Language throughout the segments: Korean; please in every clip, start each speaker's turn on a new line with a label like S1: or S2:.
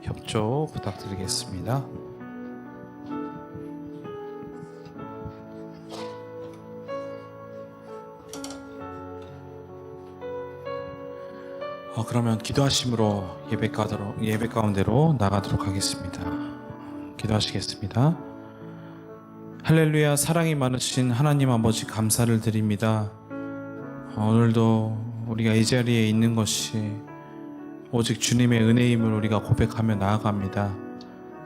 S1: 협조 부탁드리겠습니다. 그러면 기도하심으로 예배 가운데로 나가도록 하겠습니다. 기도하시겠습니다. 할렐루야. 사랑이 많으신 하나님 아버지, 감사를 드립니다. 오늘도 우리가 이 자리에 있는 것이 오직 주님의 은혜임을 우리가 고백하며 나아갑니다.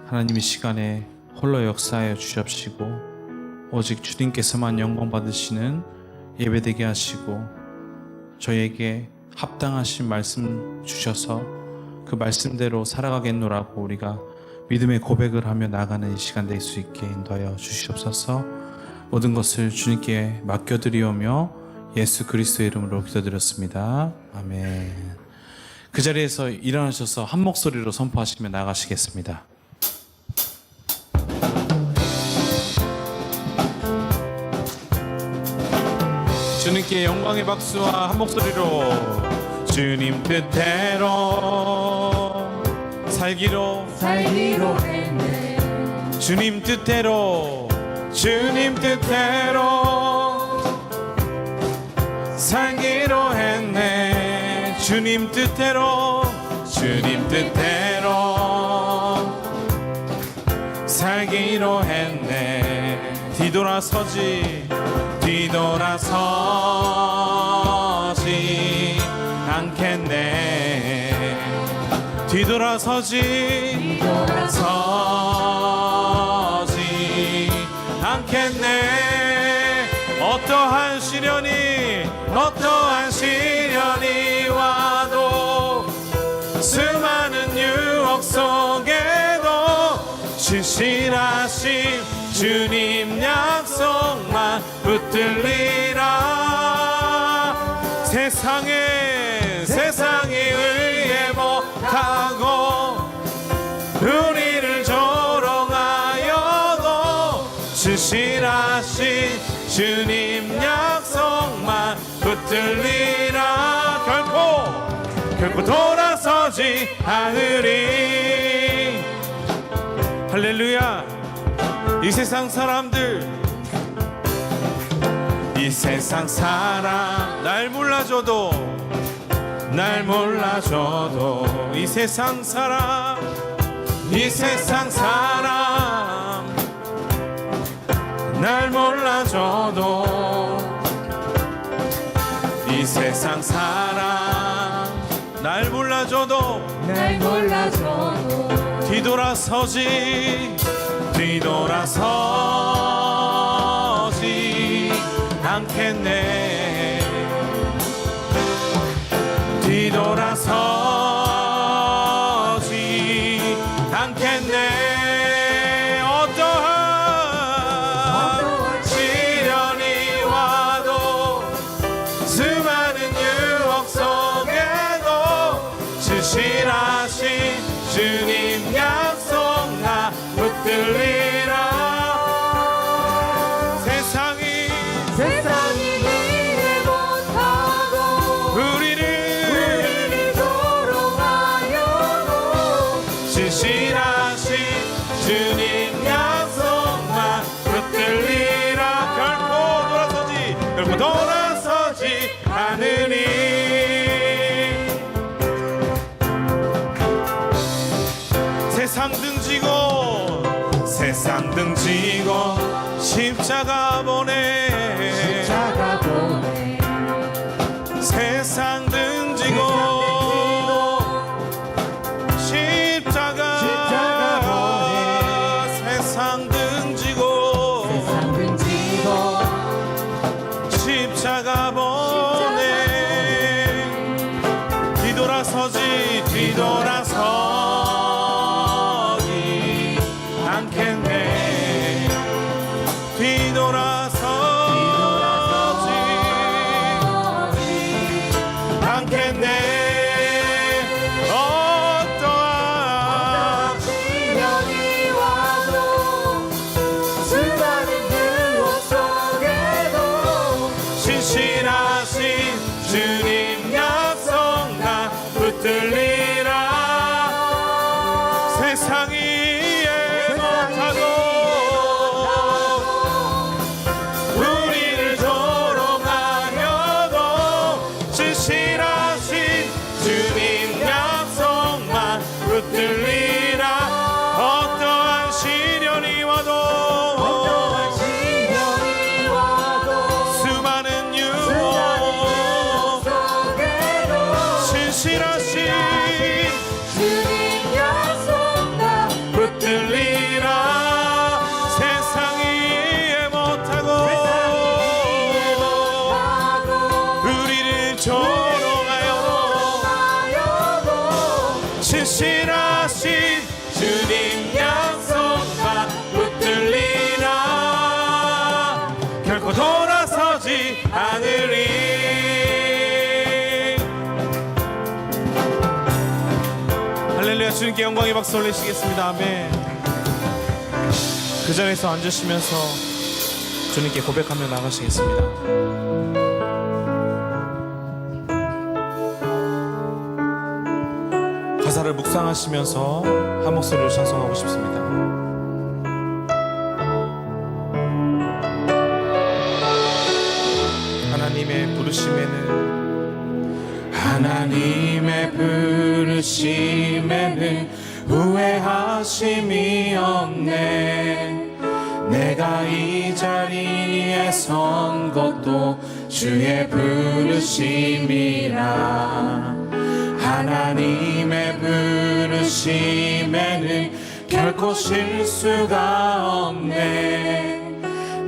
S1: 하나님, 이 시간에 홀로 역사하여 주시옵시고 오직 주님께서만 영광 받으시는 예배되게 하시고 저에게 합당하신 말씀 주셔서 그 말씀대로 살아가겠노라고 우리가 믿음의 고백을 하며 나가는 이 시간 될 수 있게 인도하여 주시옵소서. 모든 것을 주님께 맡겨드리오며 예수 그리스도의 이름으로 기도드렸습니다. 아멘. 그 자리에서 일어나셔서 한 목소리로 선포하시며 나가시겠습니다. 주님께 영광의 박수와 한 목소리로 주님 뜻대로 살기로 했네. 주님 뜻대로 살기로 했네. 주님 뜻대로 살기로 했네. 뒤돌아서지 않겠네. 뒤돌아서지 않겠네. 어떠한 시련이 와도 수많은 유혹 속에도 신실하신 주님 약속만 붙들리라. 세상에 의해 못하고 우리를 조롱하여도 신실하신 주님 약속만 붙들리라. 결코 돌아서지 않으리. 할렐루야. 이 세상 사람 날 몰라줘도 이 세상 사람 날 몰라줘도 이 세상 사람 날 몰라줘도 뒤돌아서지 않겠네. 뒤돌아서지 않겠네. 어떠한 시련이 와도 수많은 유혹 속에도 신실하신 주님 약속 나 붙들리라. 세상이 이해 못하고 우리를 조롱하여도 신실하신 주님 약속만 붙들리라. 결코 돌아서지 않으니. 세상 등지고 십자가 보내. 세상 등지고 십자가 보내. 세상 등지고 십자가 보내. 뒤돌아서지 않겠네. 뒤돌아서지 세상이 이해 못하고 우리를 조롱하여도 진실하신 주님 약속만 붙들리라. 어떠한 시련이 와도 수많은 유혹 진실하신
S2: 주님 약속만
S1: 붙들리라. 세상이 이해 못하고 우리를 조롱하여도 진실하신 주님 약속만 붙들리라. 결코 돌아서지 않으리. 할렐루야. 주님께 영광의 박수 올리시겠습니다. 아멘. 그 자리에서 앉으시면서 주님께 고백하며 나가시겠습니다. 가사를 묵상하시면서 한 목소리로 찬송하고 싶습니다. 하나님의 부르심에는 후회하심이 없네. 내가 이 자리에 선 것도 주의 부르심이라. 하나님의 부르심에는 결코 실수가 없네.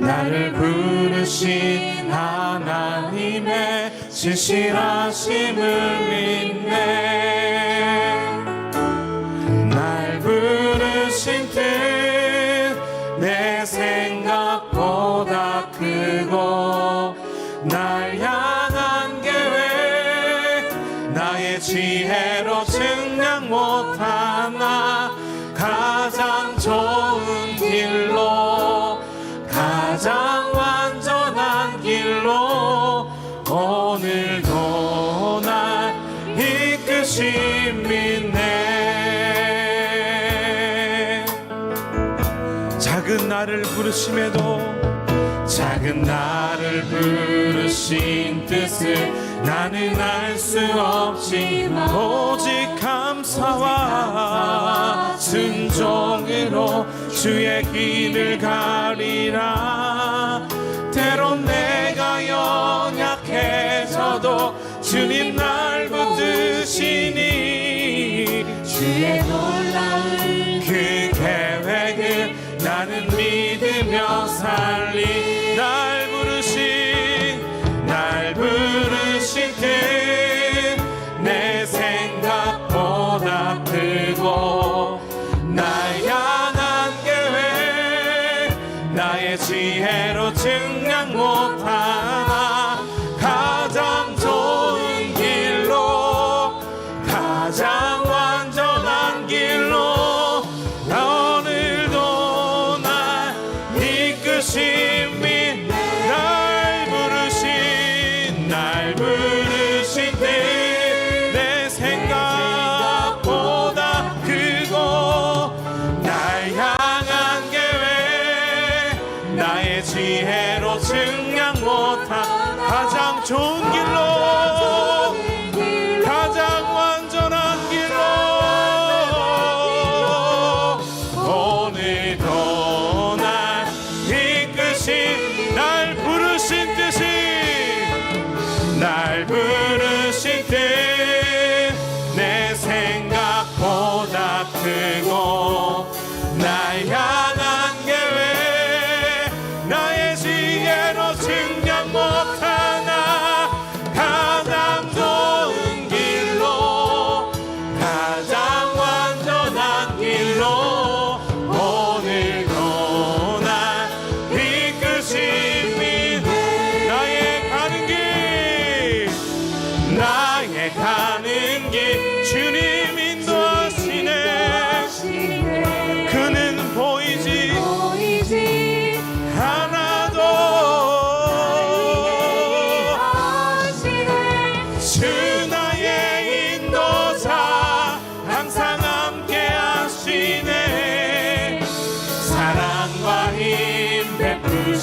S1: 나를 부르신 하나님의 진실하심을 믿네. 날 부르신 뜻 내 생각보다 크고 날 향한 계획 나의 지혜로 증량 못하나 가장 좋은 길로 가장 완전한 길로 오늘도 날 이끄심 믿네. 작은 나를 부르심에도 작은 나를 부르신 뜻을 나는 알 수 없지만 오직 감사와 순종으로 주의 길을 가리라. 때론 내가 연약해져도 주님 날 붙드시니
S2: 주의 놀라운
S1: 그 계획을 나는 믿으며 살리. 날 부르신 뜻 내 생각보다 크고 날 향한 계획 나의 지혜로 증량 못하나 가장 좋은 길로 가장 완전한 길로 오늘도 날 이끄심 믿네. 날 부르신 뜻 내 생각보다 크고 날 향한 계획 나의 지혜로 증량 못한 가장 좋은 길로 가장 완전한 길로 오늘도 날 이끄신 날 부르신 뜻이 날 부르신 뜻 내 생각보다 크고 날 향한 계획 나의 지혜로 증량 못하나 가장 좋은 길로 가장 완전한 길로 오늘도 날 이끄심이 나의 가는 길 주님 인도하시네.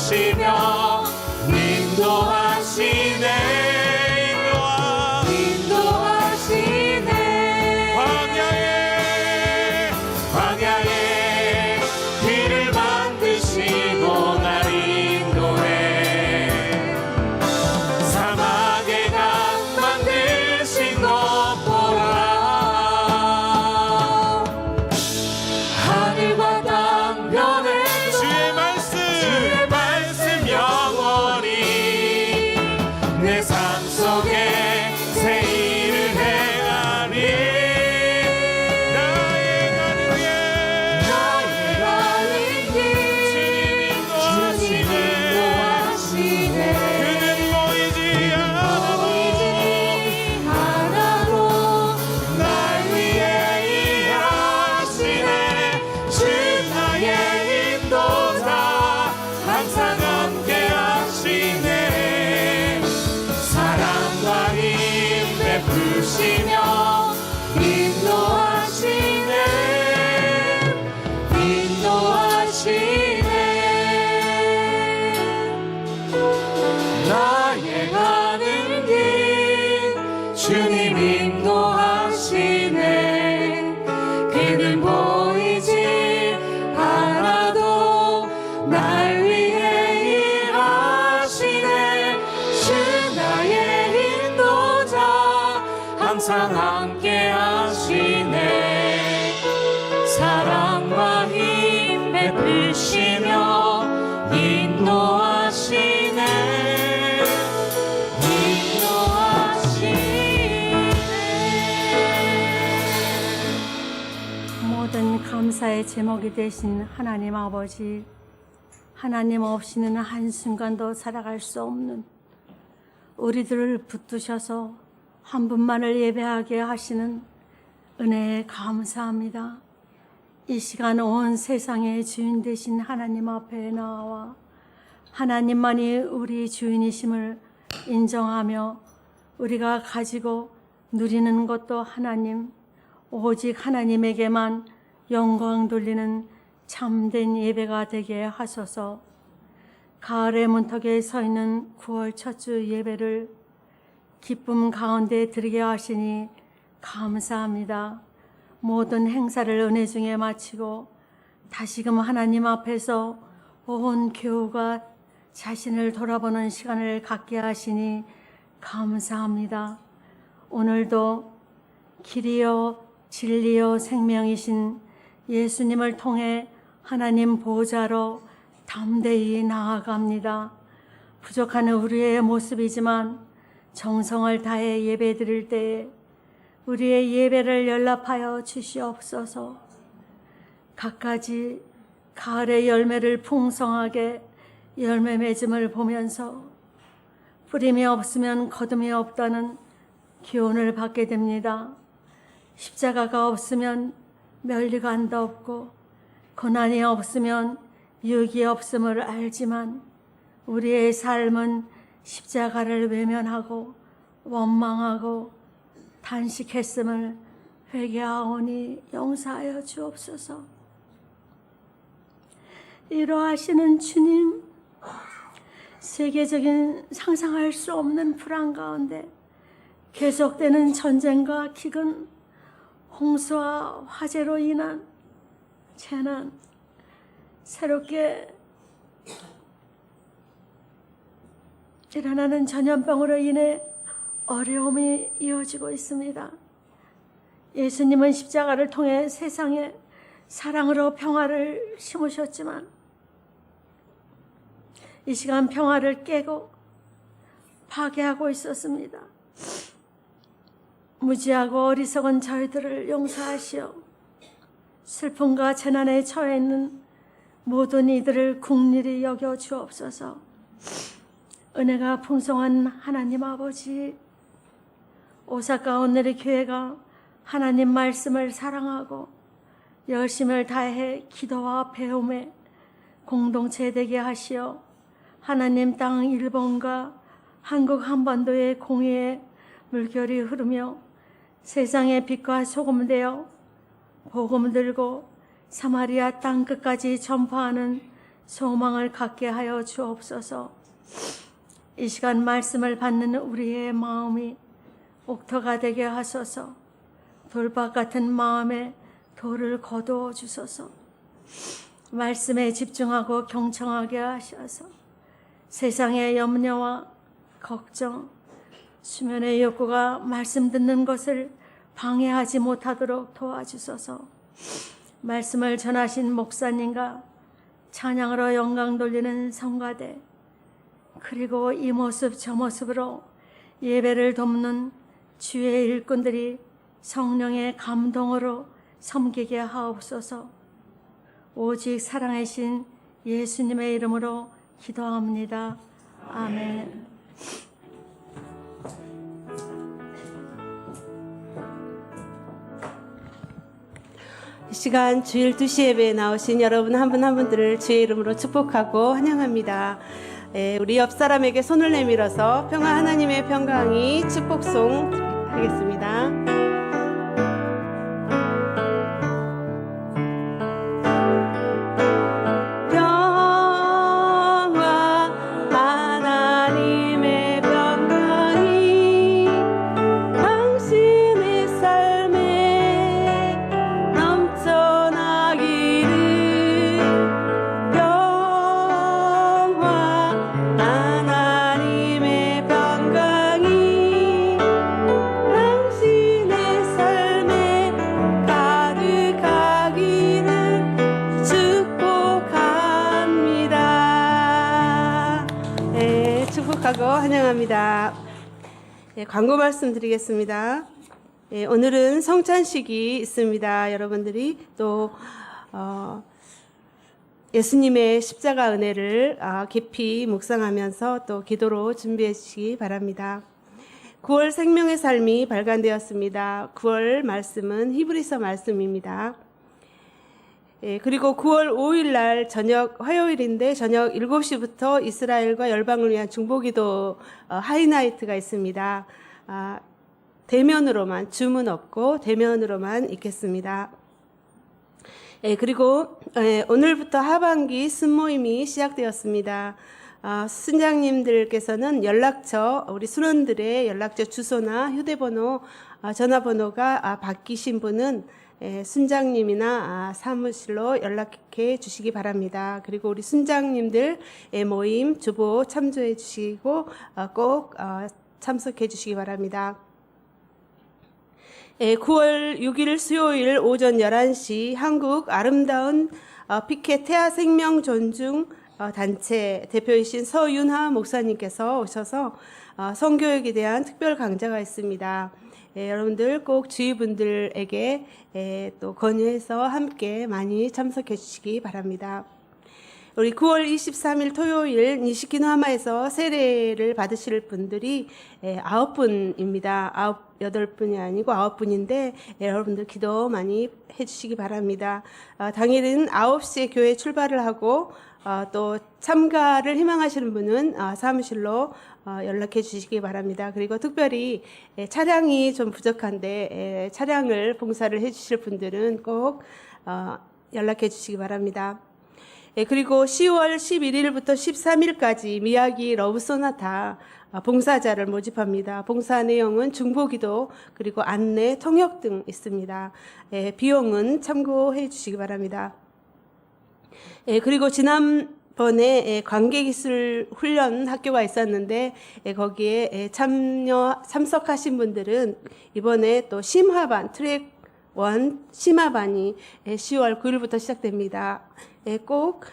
S1: 베푸시며 인도하시네.
S2: 인도하시네.
S1: 광야에 길을 만드시고 날 인도해. 사막에 강 만드신 것 보라.
S2: 하늘과 땅 변해
S1: 주의 말씀 영원히 내 삶 속에 새 일을 행하리. 나의 가는 길 주님 인도하시네. 그는 보이지 않아도 날 위해 일하시네. 주 나의 인도자 항상 함께 하시네. 사랑과 힘 베푸시며 인도하시네. 나의 가는 길 주님 인도하시네. 그는 보이지 않아도 날 위해 일하시네. 주 나의 인도자 항상 함께 하시네. 사랑과 힘 베푸시며 인도하시네.
S3: 모든 감사의 제목이 되신 하나님 아버지, 하나님 없이는 한순간도 살아갈 수 없는 우리들을 붙드셔서 한 분만을 예배하게 하시는 은혜에 감사합니다. 이 시간 온 세상의 주인 되신 하나님 앞에 나와 하나님만이 우리 주인이심을 인정하며 우리가 가지고 누리는 것도 하나님, 오직 하나님에게만 영광 돌리는 참된 예배가 되게 하소서. 가을의 문턱에 서 있는 9월 첫 주 예배를 기쁨 가운데 드리게 하시니 감사합니다. 모든 행사를 은혜 중에 마치고 다시금 하나님 앞에서 온 교우가 자신을 돌아보는 시간을 갖게 하시니 감사합니다. 오늘도 길이요 진리요 생명이신 예수님을 통해 하나님 보좌로 담대히 나아갑니다. 부족한 우리의 모습이지만 정성을 다해 예배 드릴 때에 우리의 예배를 연락하여 주시옵소서. 갖가지 가을의 열매를 풍성하게 열매 맺음을 보면서 뿌림이 없으면 거둠이 없다는 교훈을 받게 됩니다. 십자가가 없으면 면류관도 없고 고난이 없으면 유익이 없음을 알지만 우리의 삶은 십자가를 외면하고 원망하고 단식했음을 회개하오니 용서하여 주옵소서. 이러하시는 주님, 세계적인 상상할 수 없는 불안 가운데 계속되는 전쟁과 기근, 홍수와 화재로 인한 재난, 새롭게 일어나는 전염병으로 인해 어려움이 이어지고 있습니다. 예수님은 십자가를 통해 세상에 사랑으로 평화를 심으셨지만 이 시간 평화를 깨고 파괴하고 있었습니다. 무지하고 어리석은 저희들을 용서하시어 슬픔과 재난에 처해 있는 모든 이들을 긍휼히 여겨 주옵소서. 은혜가 풍성한 하나님 아버지, 오사카 오늘의 교회가 하나님 말씀을 사랑하고 열심을 다해 기도와 배움에 공동체 되게 하시어 하나님 땅 일본과 한국 한반도의 공의의 물결이 흐르며 세상의 빛과 소금 되어 복음 들고 사마리아 땅 끝까지 전파하는 소망을 갖게 하여 주옵소서. 이 시간 말씀을 받는 우리의 마음이 옥토가 되게 하소서. 돌박 같은 마음에 돌을 거두어 주소서. 말씀에 집중하고 경청하게 하셔서 세상의 염려와 걱정, 수면의 욕구가 말씀 듣는 것을 방해하지 못하도록 도와주소서. 말씀을 전하신 목사님과 찬양으로 영광 돌리는 성가대, 그리고 이 모습 저 모습으로 예배를 돕는 주의 일꾼들이 성령의 감동으로 섬기게 하옵소서. 오직 사랑의 신 예수님의 이름으로 기도합니다. 아멘.
S4: 이 시간 주일 2시 예배에 나오신 여러분 한 분 한 분들을 주의 이름으로 축복하고 환영합니다. 우리 옆 사람에게 손을 내밀어서 평화 하나님의 평강이 축복송 하겠습니다. 환영합니다. 광고 말씀드리겠습니다. 오늘은 성찬식이 있습니다. 여러분들이 또 예수님의 십자가 은혜를 깊이 묵상하면서 또 기도로 준비해 주시기 바랍니다. 9월 생명의 삶이 발간되었습니다. 9월 말씀은 히브리서 말씀입니다. 그리고 9월 5일 날 저녁 화요일인데 저녁 7시부터 이스라엘과 열방을 위한 중보기도 하이나이트가 있습니다. 대면으로만, 줌은 없고 대면으로만 있겠습니다. 그리고 오늘부터 하반기 순모임이 시작되었습니다. 순장님들께서는 연락처, 우리 순원들의 연락처 주소나 휴대번호, 전화번호가 바뀌신 분은 순장님이나 사무실로 연락해 주시기 바랍니다. 그리고 우리 순장님들 모임 주보 참조해 주시고 꼭 참석해 주시기 바랍니다. 9월 6일 수요일 오전 11시 한국 아름다운 피케 태아 생명 존중 단체 대표이신 서윤하 목사님께서 오셔서 성교육에 대한 특별 강좌가 있습니다. 여러분들 꼭 주위 분들에게 또 권유해서 함께 많이 참석해 주시기 바랍니다. 우리 9월 23일 토요일 니시키노 하마에서 세례를 받으실 분들이 9분입니다. 8분이 아니고 9분인데 여러분들 기도 많이 해주시기 바랍니다. 당일은 9시에 교회 출발을 하고 또 참가를 희망하시는 분은 사무실로 연락해 주시기 바랍니다. 그리고 특별히 차량이 좀 부족한데 차량을 봉사를 해 주실 분들은 꼭 연락해 주시기 바랍니다. 그리고 10월 11일부터 13일까지 미야기 러브소나타 봉사자를 모집합니다. 봉사 내용은 중보기도 그리고 안내, 통역 등 있습니다. 비용은 참고해 주시기 바랍니다. 그리고 지난번에 관계기술 훈련 학교가 있었는데 거기에 참석하신 분들은 이번에 또 심화반 트랙 1 심화반이 10월 9일부터 시작됩니다. 꼭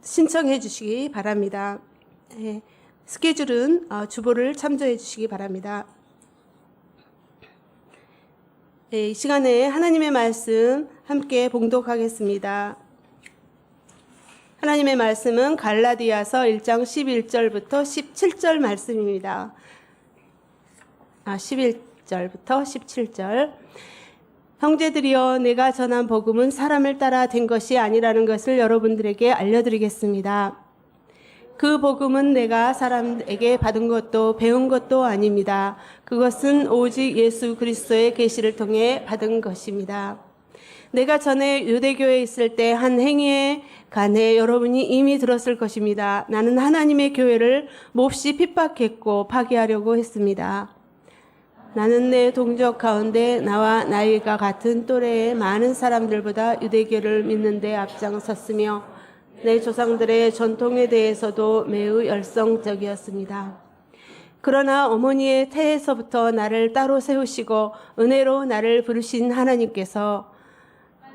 S4: 신청해 주시기 바랍니다. 스케줄은 주보를 참조해 주시기 바랍니다. 이 시간에 하나님의 말씀 함께 봉독하겠습니다. 하나님의 말씀은 갈라디아서 1장 11절부터 17절 말씀입니다. 11절부터 17절. 형제들이여, 내가 전한 복음은 사람을 따라 된 것이 아니라는 것을 여러분들에게 알려드리겠습니다. 그 복음은 내가 사람에게 받은 것도 배운 것도 아닙니다. 그것은 오직 예수 그리스도의 계시를 통해 받은 것입니다. 내가 전에 유대교에 있을 때 한 행위에 관해 여러분이 이미 들었을 것입니다. 나는 하나님의 교회를 몹시 핍박했고 파괴하려고 했습니다. 나는 내 동족 가운데 나와 나이가 같은 또래의 많은 사람들보다 유대교를 믿는 데 앞장섰으며 내 조상들의 전통에 대해서도 매우 열성적이었습니다. 그러나 어머니의 태에서부터 나를 따로 세우시고 은혜로 나를 부르신 하나님께서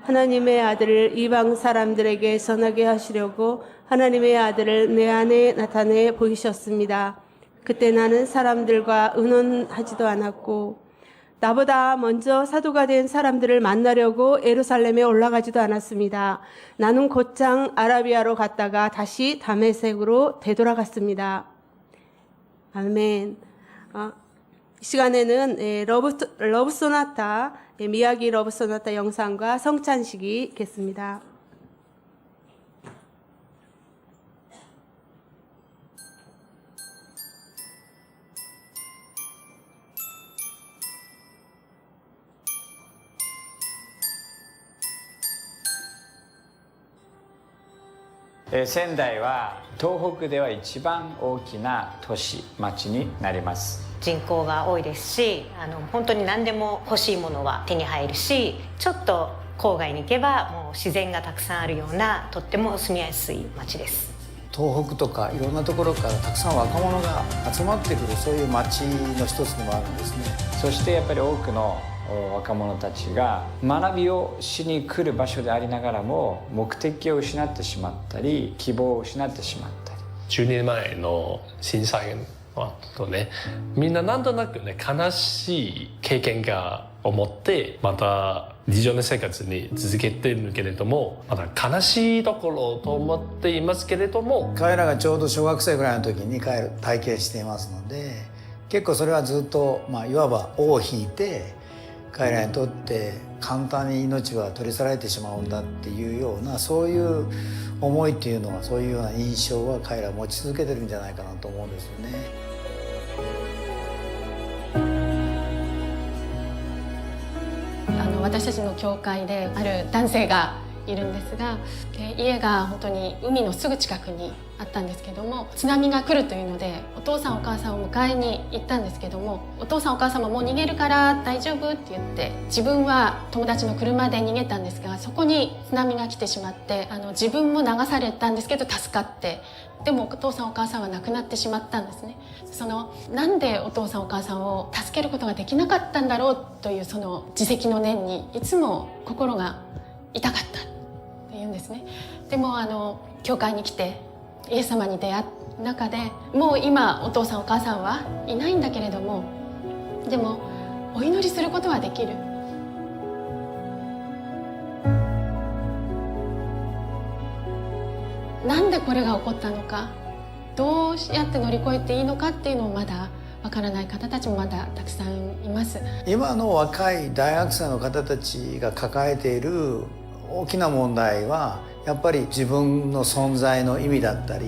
S4: 하나님의 아들을 이방 사람들에게 전하게 하시려고 하나님의 아들을 내 안에 나타내 보이셨습니다. 그때 나는 사람들과 의논하지도 않았고 나보다 먼저 사도가 된 사람들을 만나려고 예루살렘에 올라가지도 않았습니다. 나는 곧장 아라비아로 갔다가 다시 다메섹으로 되돌아갔습니다. 아멘. 이 시간에는 러브 소나타, 미야기 러브 소나타 영상과 성찬식이 있겠습니다.
S5: 仙台は東北では一番大きな都市町になります。
S6: 人口が多いですし、本当に何でも欲しいものは手に入るし、ちょっと郊外に行けばもう自然がたくさんあるようなとっても住みやすい町です。
S7: 東北とかいろんなところからたくさん若者が集まってくる、そういう町の一つでもあるんですね。
S5: そしてやっぱり多くの若者たちが学びをしに来る場所でありながらも目的を失ってしまったり希望を失ってしまったり。
S8: 10年前の震災の後ね、みんななんとなくね悲しい経験が思ってまた日常の生活に続けているけれども、まだ悲しいところと思っていますけれども、
S7: 彼らがちょうど小学生ぐらいの時に体験していますので、結構それはずっと、いわば尾を引いて彼らにとって簡単に命は取り去られてしまうんだっていうような、そういう思いっていうのは、そういうような印象は彼らは持ち続けてるんじゃないかなと思うんですよね。
S9: 私たちの教会である男性がいるんですが、家が本当に海のすぐ近くにあったんですけども、津波が来るというのでお父さんお母さんを迎えに行ったんですけども、お父さんお母さんももう逃げるから大丈夫って言って自分は友達の車で逃げたんですが、そこに津波が来てしまって自分も流されたんですけど助かって、でもお父さんお母さんは亡くなってしまったんですね。なんでお父さんお母さんを助けることができなかったんだろうというその自責の念にいつも心が痛かったっていうんですね。でも教会に来てイエス様に出会う中で、もう今お父さんお母さんはいないんだけれども、でもお祈りすることはできる。なんでこれが起こったのか、どうやって乗り越えていいのかっていうのをまだわからない方たちもまだたくさんいます。
S7: 今の若い大学生の方たちが抱えている大きな問題は、やっぱり自分の存在の意味だったり、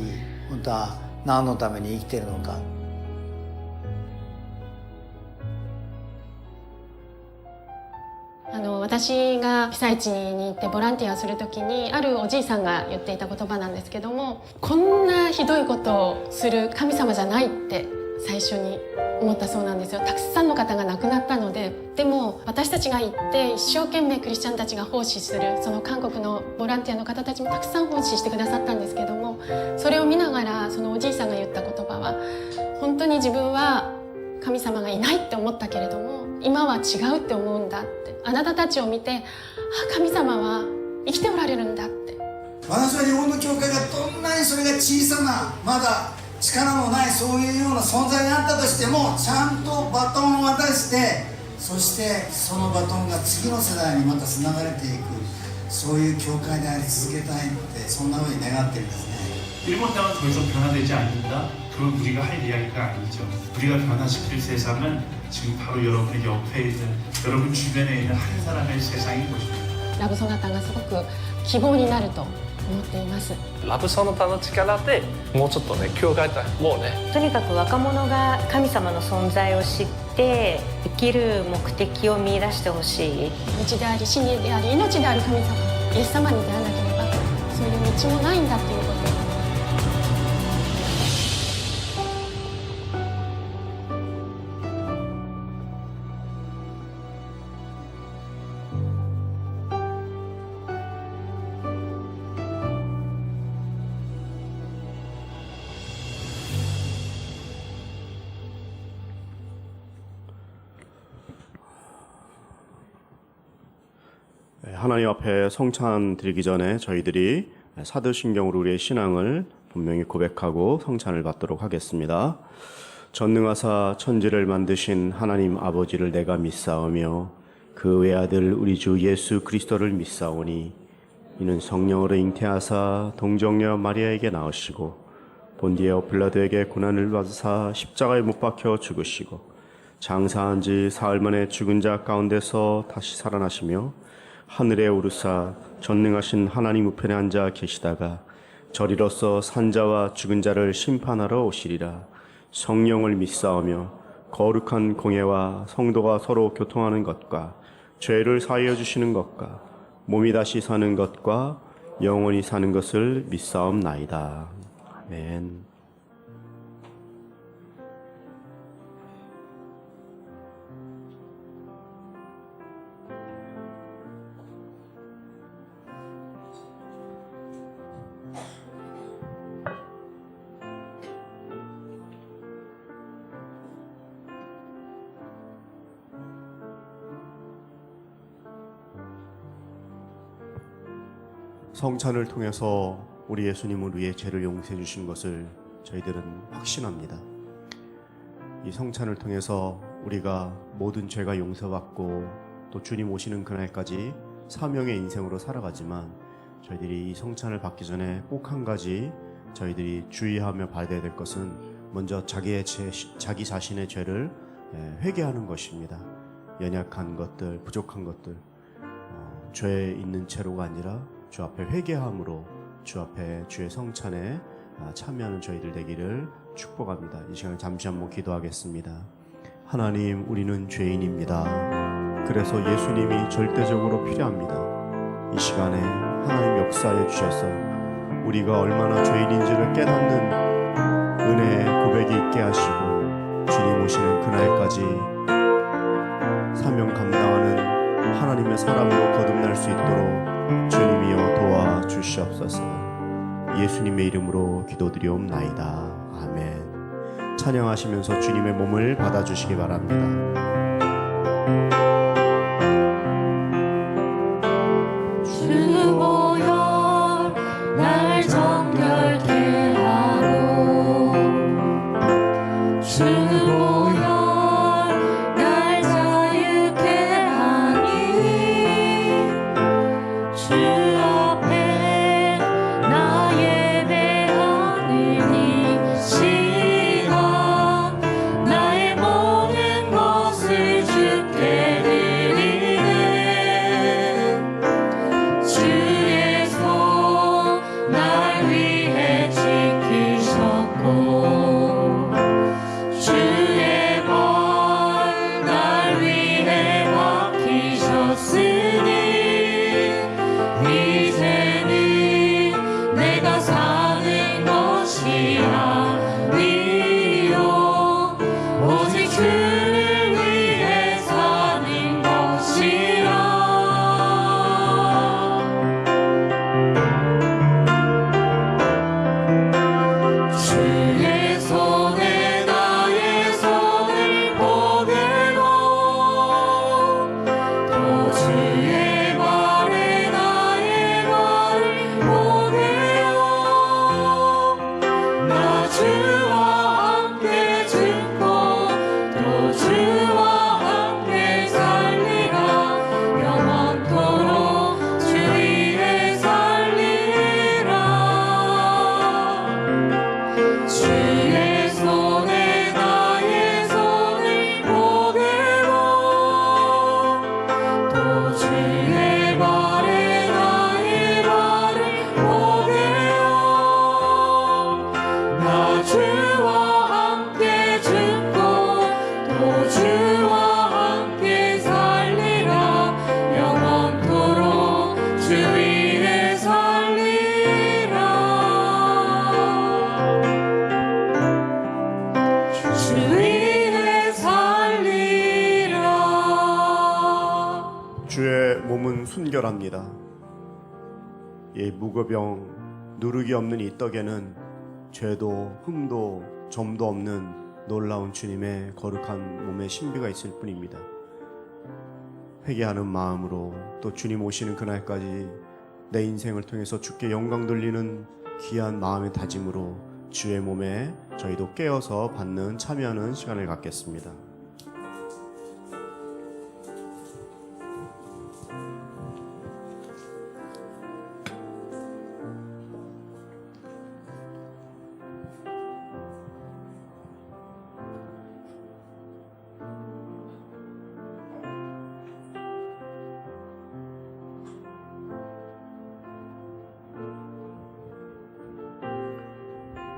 S7: また何のために生きているのか。
S9: 私が被災地に行ってボランティアをするときに、あるおじいさんが言っていた言葉なんですけども、こんなひどいことをする神様じゃないって最初に思ったそうなんですよ。たくさんの方が亡くなったので。でも私たちが行って一生懸命クリスチャンたちが奉仕する、その韓国のボランティアの方たちもたくさん奉仕してくださったんですけども、それを見ながらそのおじいさんが言った言葉は、本当に自分は神様がいないって思ったけれども今は違うって思うんだって、あなたたちを見て、神様は生きておられるんだって。
S10: 私は日本の教会がどんなにそれが小さな、まだ力のないそういうような存在になったとしても、ちゃんとバトンを渡して、そしてそのバトンが次の世代にまたつながれていく、そういう教会であり続けたいって、そんなふうに願ってるんですね。
S11: 일본 땅은 더 이상 변화되지 않는다? 그건 우리가 할 이야기가 아니죠. 우리가 변화시킬 세상은 지금 바로 여러분의 옆에 있는, 여러분 주변에 있는 한 사람의 세상인 것입니다.
S9: ラブソナタがすごく希望になると思っています。
S8: ラブソナタの力でもうちょっとね教会もうね、
S6: とにかく若者が神様の存在を知ってて生きる目的を見出してほしい。
S9: 道であり真理であり命である神様イエス様に出会わなければそういう道もないんだっていうことを
S12: 하나님 앞에 성찬 드리기 전에 저희들이 사도신경으로 우리의 신앙을 분명히 고백하고 성찬을 받도록 하겠습니다. 전능하사 천지를 만드신 하나님 아버지를 내가 믿사오며 그 외아들 우리 주 예수 그리스도를 믿사오니 이는 성령으로 잉태하사 동정녀 마리아에게 나으시고 본디오 빌라도에게 고난을 받으사 십자가에 못 박혀 죽으시고 장사한 지 사흘 만에 죽은 자 가운데서 다시 살아나시며 하늘에 오르사 전능하신 하나님 우편에 앉아 계시다가 저리로서 산자와 죽은 자를 심판하러 오시리라. 성령을 믿사오며 거룩한 공예와 성도가 서로 교통하는 것과 죄를 사하여 주시는 것과 몸이 다시 사는 것과 영원히 사는 것을 믿사옵나이다. 아멘. 성찬을 통해서 우리 예수님을 위해 죄를 용서해 주신 것을 저희들은 확신합니다. 이 성찬을 통해서 우리가 모든 죄가 용서받고 또 주님 오시는 그날까지 사명의 인생으로 살아가지만 저희들이 이 성찬을 받기 전에 꼭 한 가지 저희들이 주의하며 봐야 될 것은 먼저 자기 자신의 죄를 회개하는 것입니다. 연약한 것들, 부족한 것들 죄에 있는 채로가 아니라 주 앞에 회개함으로 주 앞에 주의 성찬에 참여하는 저희들 되기를 축복합니다. 이 시간에 잠시 한번 기도하겠습니다. 하나님, 우리는 죄인입니다. 그래서 예수님이 절대적으로 필요합니다. 이 시간에 하나님 역사해 주셔서 우리가 얼마나 죄인인지를 깨닫는 은혜의 고백이 있게 하시고 주님 오시는 그날까지 사명 감당하는 하나님의 사람으로 거듭날 수 있도록 주님이여 도와주시옵소서. 예수님의 이름으로 기도드리옵나이다. 아멘. 찬양하시면서 주님의 몸을 받아주시기 바랍니다.
S2: 주 보혈 날 정결케 하고 주 보혈 날 자유케 하니 주 앞에 나 예배하는 이 시간 나의 모든 것을 주께 위에 살리라 주 위에 살리라
S12: 주의 몸은 순결합니다. 이 무고병 누룩이 없는 이 떡에는 죄도 흠도 점도 없는 놀라운 주님의 거룩한 몸의 신비가 있을 뿐입니다. 회개하는 마음으로 또 주님 오시는 그날까지 내 인생을 통해서 주께 영광 돌리는 귀한 마음의 다짐으로 주의 몸에 저희도 깨어서 받는 참여하는 시간을 갖겠습니다.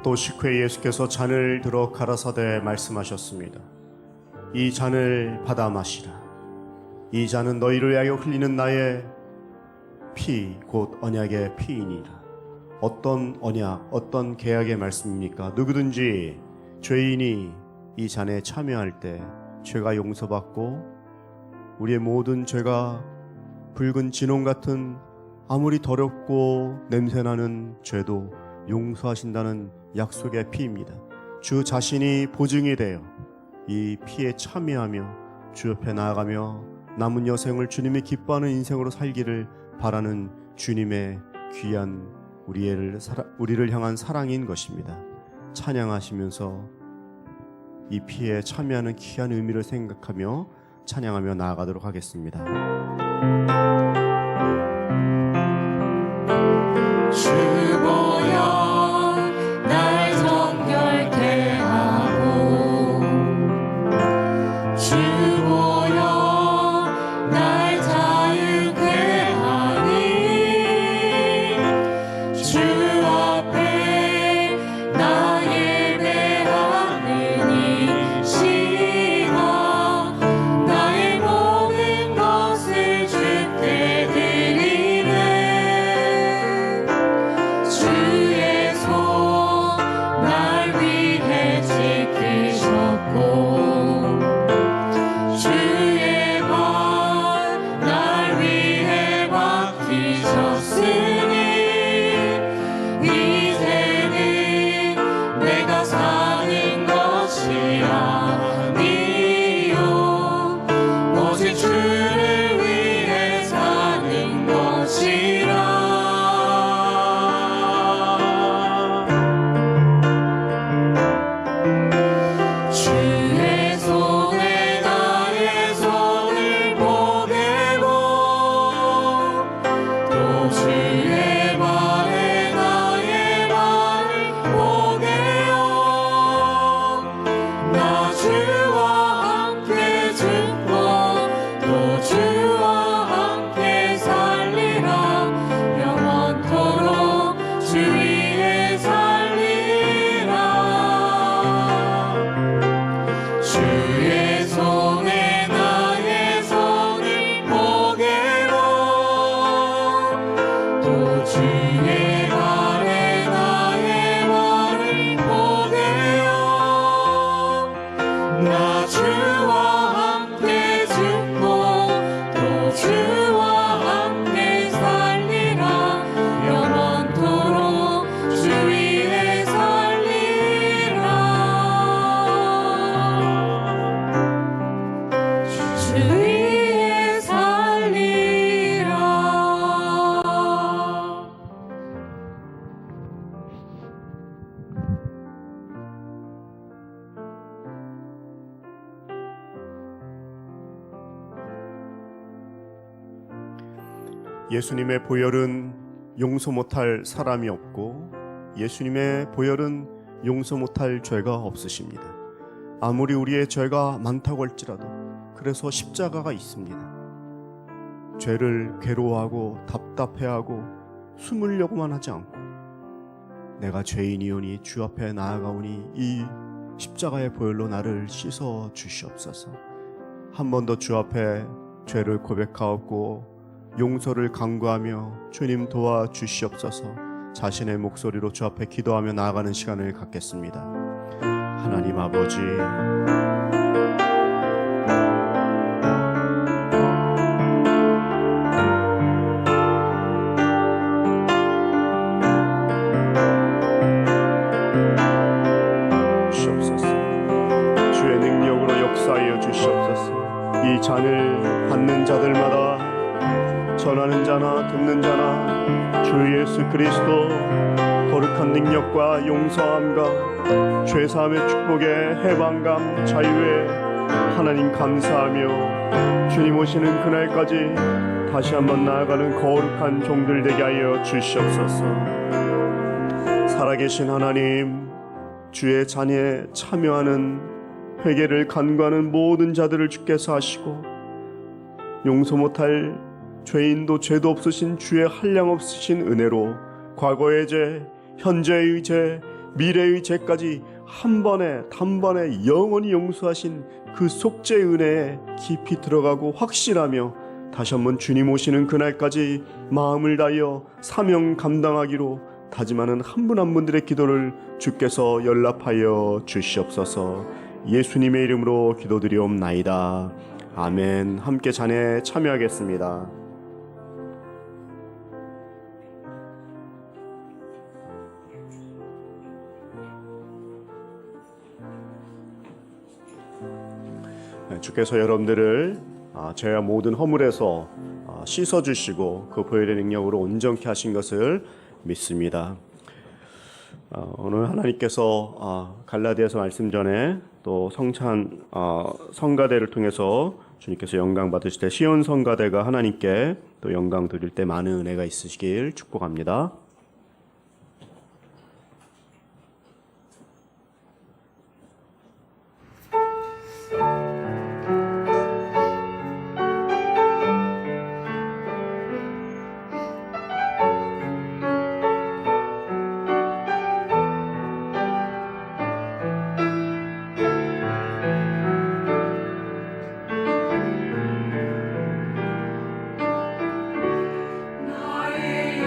S12: 또 식후에 예수께서 잔을 들어 가라사대 말씀하셨습니다. 이 잔을 받아 마시라. 이 잔은 너희를 위하여 흘리는 나의 피, 곧 언약의 피이니라. 어떤 언약, 어떤 계약의 말씀입니까? 누구든지 죄인이 이 잔에 참여할 때 죄가 용서받고 우리의 모든 죄가 붉은 진홍 같은 아무리 더럽고 냄새나는 죄도 용서하신다는 약속의 피입니다. 주 자신이 보증이 되어 이 피에 참여하며 주 옆에 나아가며 남은 여생을 주님이 기뻐하는 인생으로 살기를 바라는 주님의 귀한 우리를 향한 사랑인 것입니다. 찬양하시면서 이 피에 참여하는 귀한 의미를 생각하며 찬양하며 나아가도록 하겠습니다.
S2: 주보여 날 정결케 하고 주보여 날 자유케 하니 주 앞에 나 예배하는 이 시간 나의 모든 것을 주께 드리네 주의 손 날 위해 지키셨고 주의 발 날 위해 박히셨으니 이제는 내가 사는 것이 아니요 오직 주를 위해 사는 것이라 주의 손에 나의 손을 보내고 또 주의 발에 나의 발을 보내어 나 주와 함께 죽고 또 주와 함께 살리라 영원토록 주 위에 살리라 주의 손에 나의 손을 보게로 또 주의 발에 나의 발을 보게요 나 주와 함께 죽고 또 주와 함께 살리라 영원토록 주 위에 살리라 주 위에 살리라
S12: 예수님의 보혈은 용서 못할 사람이 없고 예수님의 보혈은 용서 못할 죄가 없으십니다. 아무리 우리의 죄가 많다고 할지라도 그래서 십자가가 있습니다. 죄를 괴로워하고 답답해하고 숨으려고만 하지 않고 내가 죄인이오니 주 앞에 나아가오니 이 십자가의 보혈로 나를 씻어 주시옵소서. 한 번 더 주 앞에 죄를 고백하옵고 용서를 간구하며 주님 도와주시옵소서. 자신의 목소리로 주 앞에 기도하며 나아가는 시간을 갖겠습니다. 하나님 아버지, 주의 능력으로 역사하여 주시옵소서. 이 잔을 받는 자들마다, 전하는 자나 듣는 자나 주 예수 그리스도 거룩한 능력과 용서함과 죄사함의 축복의 해방감, 자유에 하나님 감사하며 주님 오시는 그날까지 다시 한번 나아가는 거룩한 종들 되게 하여 주시옵소서. 살아계신 하나님, 주의 잔에 참여하는 회개를 간구하는 모든 자들을 주께서 하시고, 용서 못할 죄인도 죄도 없으신 주의 한량없으신 은혜로 과거의 죄, 현재의 죄, 미래의 죄까지 한 번에 단번에 영원히 용서하신 그 속죄의 은혜에 깊이 들어가고 확신하며 다시 한번 주님 오시는 그날까지 마음을 다하여 사명 감당하기로 다짐하는 한 분 한 분들의 기도를 주께서 연락하여 주시옵소서. 예수님의 이름으로 기도드리옵나이다. 아멘. 함께 잔에 참여하겠습니다. 주께서 여러분들을 죄와 모든 허물에서 씻어주시고 그 보혈의 능력으로 온전케 하신 것을 믿습니다. 오늘 하나님께서 갈라디아서 말씀 전에 또 성찬 성가대를 통해서 주님께서 영광 받으실 때 시온 성가대가 하나님께 또 영광 드릴 때 많은 은혜가 있으시길 축복합니다.
S2: 나의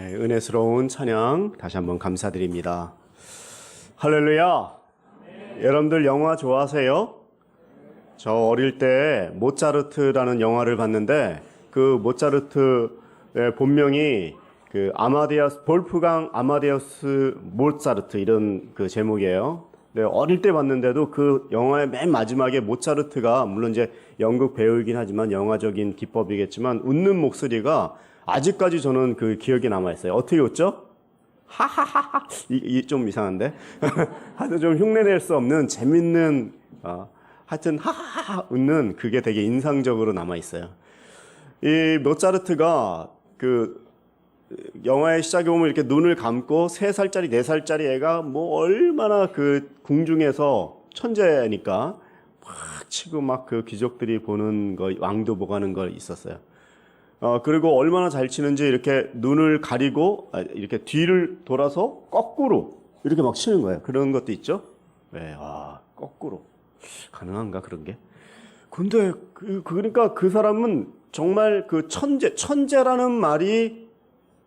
S12: 네, 은혜스러운 찬양 다시 한번 감사드립니다. 할렐루야. 여러분들 영화 좋아하세요? 저 어릴 때 모차르트라는 영화를 봤는데 그 모차르트의 본명이 그 아마데우스 볼프강 아마데우스 모차르트 이런 그 제목이에요. 네, 어릴 때 봤는데도 그 영화의 맨 마지막에 모차르트가 물론 이제 연극 배우이긴 하지만 영화적인 기법이겠지만 웃는 목소리가 아직까지 저는 그 기억에 남아 있어요. 어떻게 웃죠? 하하하하. 이 좀 이상한데. 하여튼 좀 흉내낼 수 없는 재밌는 하여튼 하하하 웃는 그게 되게 인상적으로 남아 있어요. 이 모차르트가 그 영화의 시작에 보면 이렇게 눈을 감고 3살짜리 4살짜리 애가 뭐 얼마나 그 궁중에서 천재니까 막 치고 막 그 귀족들이 보는 거 왕도 보고 하는 거 있었어요. 그리고 얼마나 잘 치는지 이렇게 눈을 가리고 이렇게 뒤를 돌아서 거꾸로 이렇게 막 치는 거예요. 그런 것도 있죠. 네, 거꾸로 가능한가 그런 게? 근데 그러니까 그 사람은 정말 그 천재라는 말이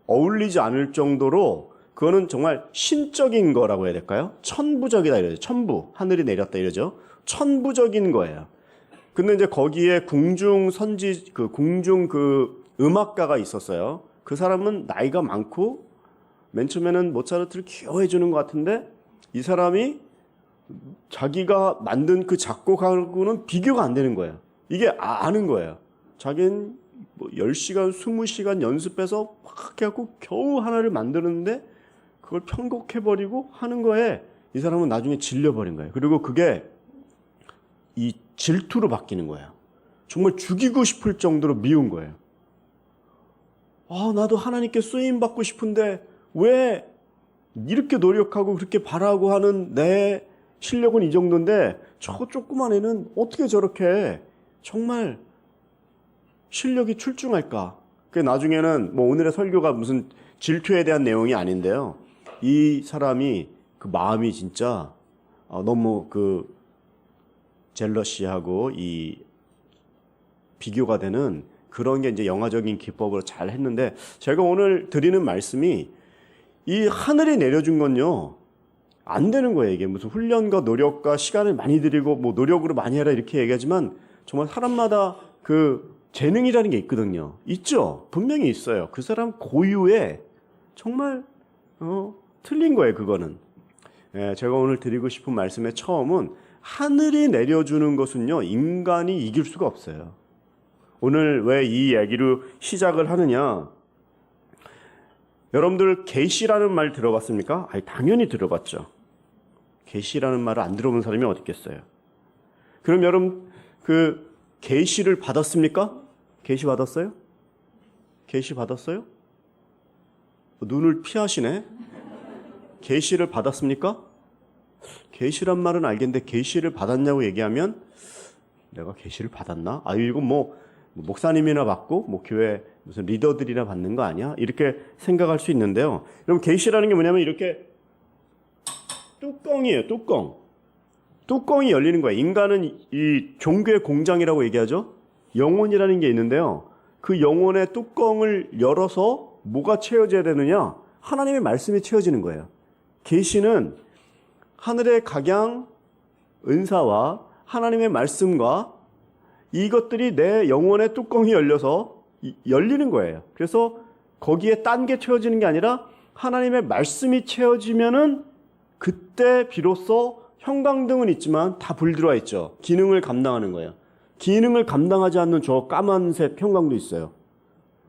S12: 어울리지 않을 정도로 그거는 정말 신적인 거라고 해야 될까요? 천부적이다 이러죠. 천부, 하늘이 내렸다 이러죠. 천부적인 거예요. 근데 이제 거기에 궁중 음악가가 있었어요. 그 사람은 나이가 많고 맨 처음에는 모차르트를 귀여워해 주는 것 같은데 이 사람이 자기가 만든 그 작곡하고는 비교가 안 되는 거예요. 이게 아는 거예요. 자기는 뭐 10시간, 20시간 연습해서 막 해갖고 겨우 하나를 만드는데 그걸 편곡해버리고 하는 거에 이 사람은 나중에 질려버린 거예요. 그리고 그게 이 질투로 바뀌는 거예요. 정말 죽이고 싶을 정도로 미운 거예요. 나도 하나님께 쓰임받고 싶은데 왜 이렇게 노력하고 그렇게 바라고 하는 내 실력은 이 정도인데 저 조그만 애는 어떻게 저렇게 정말 실력이 출중할까? 나중에는 뭐 오늘의 설교가 무슨 질투에 대한 내용이 아닌데요. 이 사람이 그 마음이 진짜 너무 그 젤러시하고 이 비교가 되는 그런 게 이제 영화적인 기법으로 잘 했는데 제가 오늘 드리는 말씀이 이 하늘이 내려준 건요. 안 되는 거예요. 이게 무슨 훈련과 노력과 시간을 많이 들이고 뭐 노력으로 많이 해라 이렇게 얘기하지만 정말 사람마다 그 재능이라는 게 있거든요. 있죠. 분명히 있어요. 그 사람 고유의 정말 틀린 거예요. 그거는. 제가 오늘 드리고 싶은 말씀의 처음은 하늘이 내려주는 것은요. 인간이 이길 수가 없어요. 오늘 왜 이 얘기로 시작을 하느냐. 여러분들 계시라는 말 들어봤습니까? 당연히 들어봤죠. 계시라는 말을 안 들어본 사람이 어디 있겠어요. 그럼 여러분 그 계시를 받았습니까? 계시 받았어요? 계시 받았어요? 눈을 피하시네. 계시를 받았습니까? 계시란 말은 알겠는데 계시를 받았냐고 얘기하면 내가 계시를 받았나? 이거 뭐 목사님이나 받고 뭐 교회 무슨 리더들이나 받는 거 아니야? 이렇게 생각할 수 있는데요. 여러분 계시라는 게 뭐냐면 이렇게 뚜껑이에요. 뚜껑이 열리는 거예요. 인간은 이 종교의 공장이라고 얘기하죠. 영혼이라는 게 있는데요. 그 영혼의 뚜껑을 열어서 뭐가 채워져야 되느냐? 하나님의 말씀이 채워지는 거예요. 계시는 하늘의 각양, 은사와 하나님의 말씀과 이것들이 내 영혼의 뚜껑이 열려서 열리는 거예요. 그래서 거기에 딴 게 채워지는 게 아니라 하나님의 말씀이 채워지면은 그때 비로소 형광등은 있지만 다 불 들어와 있죠. 기능을 감당하는 거예요. 기능을 감당하지 않는 저 까만색 형광도 있어요.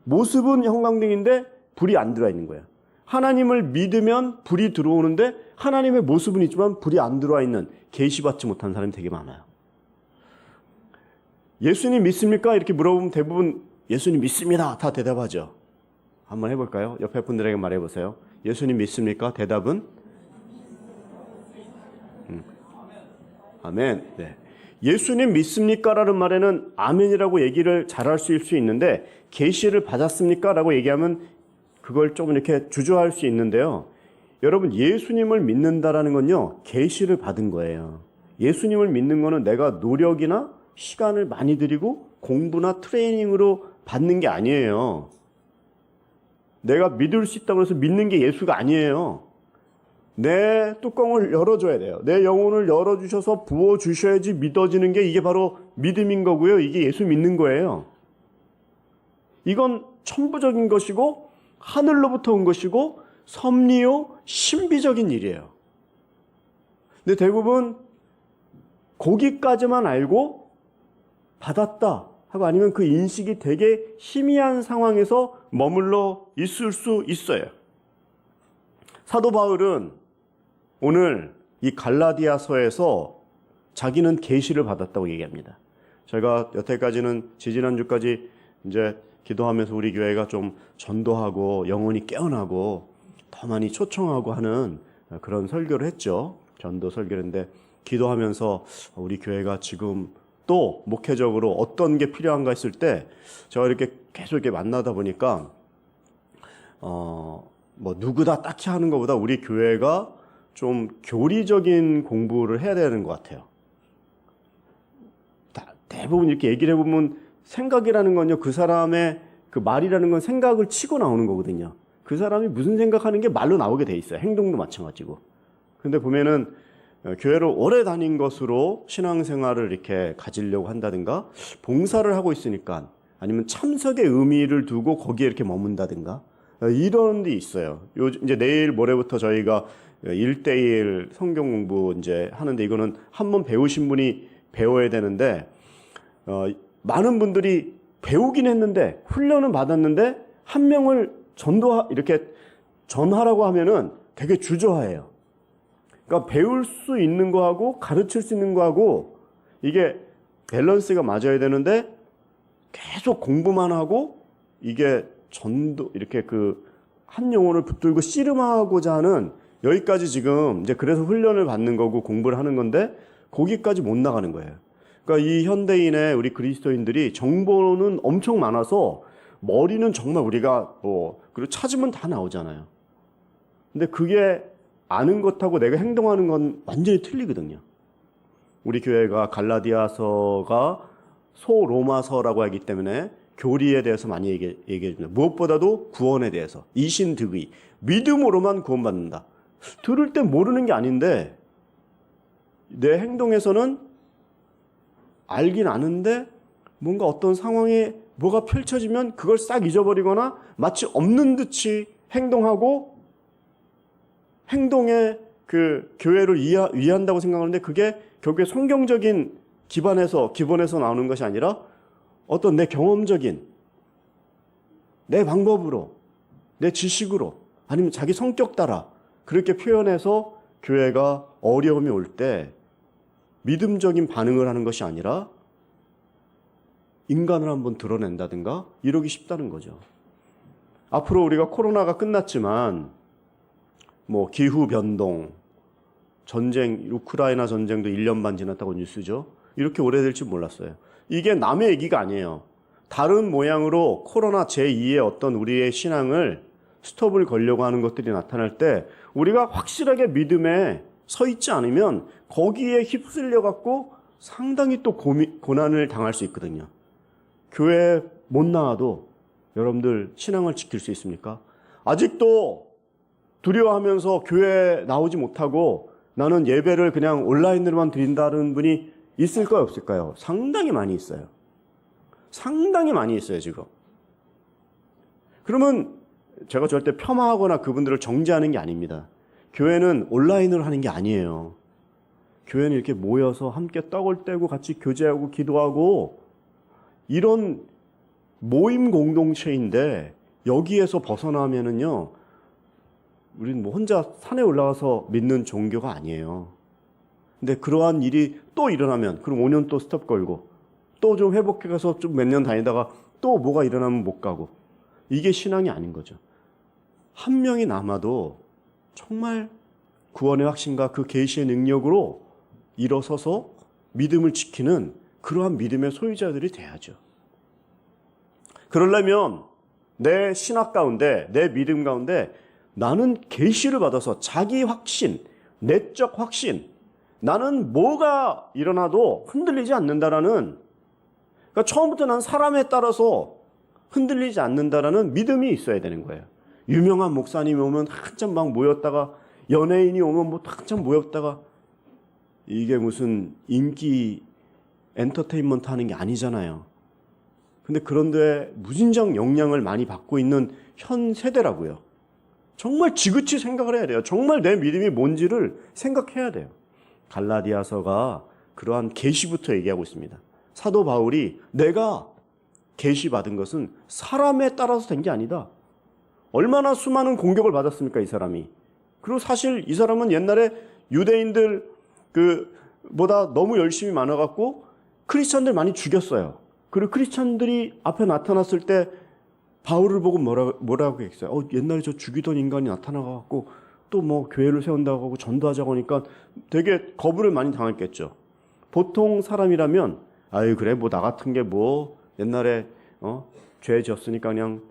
S12: 모습은 형광등인데 불이 안 들어와 있는 거예요. 하나님을 믿으면 불이 들어오는데 하나님의 모습은 있지만 불이 안 들어와 있는 계시받지 못한 사람이 되게 많아요. 예수님 믿습니까? 이렇게 물어보면 대부분 예수님 믿습니다. 다 대답하죠. 한번 해볼까요? 옆에 분들에게 말해보세요. 예수님 믿습니까? 대답은? 아멘. 네. 예수님 믿습니까? 라는 말에는 아멘이라고 얘기를 잘할 수 있는데 계시를 받았습니까? 라고 얘기하면 그걸 조금 이렇게 주저할 수 있는데요. 여러분 예수님을 믿는다라는 건요. 계시를 받은 거예요. 예수님을 믿는 거는 내가 노력이나 시간을 많이 들이고 공부나 트레이닝으로 받는 게 아니에요. 내가 믿을 수 있다고 해서 믿는 게 예수가 아니에요. 내 뚜껑을 열어줘야 돼요. 내 영혼을 열어주셔서 부어주셔야지 믿어지는 게 이게 바로 믿음인 거고요. 이게 예수 믿는 거예요. 이건 천부적인 것이고 하늘로부터 온 것이고 섭리요 신비적인 일이에요. 근데 대부분 거기까지만 알고 받았다 하고 아니면 그 인식이 되게 희미한 상황에서 머물러 있을 수 있어요. 사도 바울은 오늘 이 갈라디아서에서 자기는 계시를 받았다고 얘기합니다. 제가 여태까지는 지지난주까지 이제 기도하면서 우리 교회가 좀 전도하고 영혼이 깨어나고 더 많이 초청하고 하는 그런 설교를 했죠. 전도 설교인데 기도하면서 우리 교회가 지금 또 목회적으로 어떤 게 필요한가 했을 때 제가 이렇게 계속 이렇게 만나다 보니까 뭐 누구다 딱히 하는 것보다 우리 교회가 좀 교리적인 공부를 해야 되는 것 같아요. 대부분 이렇게 얘기를 해보면 생각이라는 건요, 그 사람의 그 말이라는 건 생각을 치고 나오는 거거든요. 그 사람이 무슨 생각하는 게 말로 나오게 돼 있어요. 행동도 마찬가지고. 근데 보면은 교회를 오래 다닌 것으로 신앙생활을 이렇게 가지려고 한다든가 봉사를 하고 있으니까 아니면 참석의 의미를 두고 거기에 이렇게 머문다든가 이런 데 있어요. 이제 내일 모레부터 저희가 1:1 성경 공부 이제 하는데 이거는 한번 배우신 분이 배워야 되는데 많은 분들이 배우긴 했는데 훈련은 받았는데 한 명을 이렇게 전하라고 하면은 되게 주저해요. 그러니까 배울 수 있는 거하고 가르칠 수 있는 거하고 이게 밸런스가 맞아야 되는데 계속 공부만 하고 이게 전도 이렇게 그 한 영혼을 붙들고 씨름하고자 하는 여기까지 지금 이제 그래서 훈련을 받는 거고 공부를 하는 건데 거기까지 못 나가는 거예요. 그러니까 이 현대인의 우리 그리스도인들이 정보는 엄청 많아서 머리는 정말 우리가 그리고 찾으면 다 나오잖아요. 근데 그게 아는 것하고 내가 행동하는 건 완전히 틀리거든요. 우리 교회가 갈라디아서가 소로마서라고 하기 때문에 교리에 대해서 많이 얘기해 줍니다. 무엇보다도 구원에 대해서 이신득의 믿음으로만 구원받는다. 들을 때 모르는 게 아닌데 내 행동에서는 알긴 아는데 뭔가 어떤 상황에 뭐가 펼쳐지면 그걸 싹 잊어버리거나 마치 없는 듯이 행동하고 행동에 그 교회를 위한다고 생각하는데 그게 결국에 성경적인 기본에서 나오는 것이 아니라 어떤 내 경험적인 내 방법으로 내 지식으로 아니면 자기 성격 따라 그렇게 표현해서 교회가 어려움이 올 때 믿음적인 반응을 하는 것이 아니라 인간을 한번 드러낸다든가 이러기 쉽다는 거죠. 앞으로 우리가 코로나가 끝났지만 뭐 기후 변동, 전쟁, 우크라이나 전쟁도 1년 반 지났다고 뉴스죠. 이렇게 오래될 줄 몰랐어요. 이게 남의 얘기가 아니에요. 다른 모양으로 코로나 제2의 어떤 우리의 신앙을 스톱을 걸려고 하는 것들이 나타날 때 우리가 확실하게 믿음에 서 있지 않으면 거기에 휩쓸려 갖고 상당히 또 고난을 당할 수 있거든요. 교회에 못 나와도 여러분들 신앙을 지킬 수 있습니까? 아직도 두려워하면서 교회에 나오지 못하고 나는 예배를 그냥 온라인으로만 드린다는 분이 있을까요, 없을까요? 상당히 많이 있어요. 상당히 많이 있어요, 지금. 그러면 제가 절대 폄하하거나 그분들을 정죄하는 게 아닙니다. 교회는 온라인으로 하는 게 아니에요. 교회는 이렇게 모여서 함께 떡을 떼고 같이 교제하고 기도하고 이런 모임 공동체인데 여기에서 벗어나면은요, 우리는 뭐 혼자 산에 올라가서 믿는 종교가 아니에요. 근데 그러한 일이 또 일어나면 그럼 5년 또 스톱 걸고 또 좀 회복해 가서 좀 몇 년 다니다가 또 뭐가 일어나면 못 가고 이게 신앙이 아닌 거죠. 한 명이 남아도 정말 구원의 확신과 그 계시의 능력으로 일어서서 믿음을 지키는 그러한 믿음의 소유자들이 돼야죠. 그러려면 내 신학 가운데 내 믿음 가운데 나는 계시를 받아서 자기 확신, 내적 확신, 나는 뭐가 일어나도 흔들리지 않는다라는, 그러니까 처음부터 난 사람에 따라서 흔들리지 않는다라는 믿음이 있어야 되는 거예요. 유명한 목사님이 오면 한참 막 모였다가 연예인이 오면 뭐 한참 모였다가 이게 무슨 인기 엔터테인먼트 하는 게 아니잖아요. 근데 그런데 무진장 영향을 많이 받고 있는 현 세대라고요. 정말 지그치 생각을 해야 돼요. 정말 내 믿음이 뭔지를 생각해야 돼요. 갈라디아서가 그러한 계시부터 얘기하고 있습니다. 사도 바울이 내가 계시받은 것은 사람에 따라서 된 게 아니다. 얼마나 수많은 공격을 받았습니까, 이 사람이. 그리고 사실 이 사람은 옛날에 유대인들 보다 너무 열심히 많아갖고 크리스찬들 많이 죽였어요. 그리고 크리스찬들이 앞에 나타났을 때 바울을 보고 뭐라고 했어요? 옛날에 저 죽이던 인간이 나타나갖고 또 뭐 교회를 세운다고 하고 전도하자고 하니까 되게 거부를 많이 당했겠죠. 보통 사람이라면 아유 그래 뭐 나 같은 게 뭐 옛날에 죄 지었으니까 그냥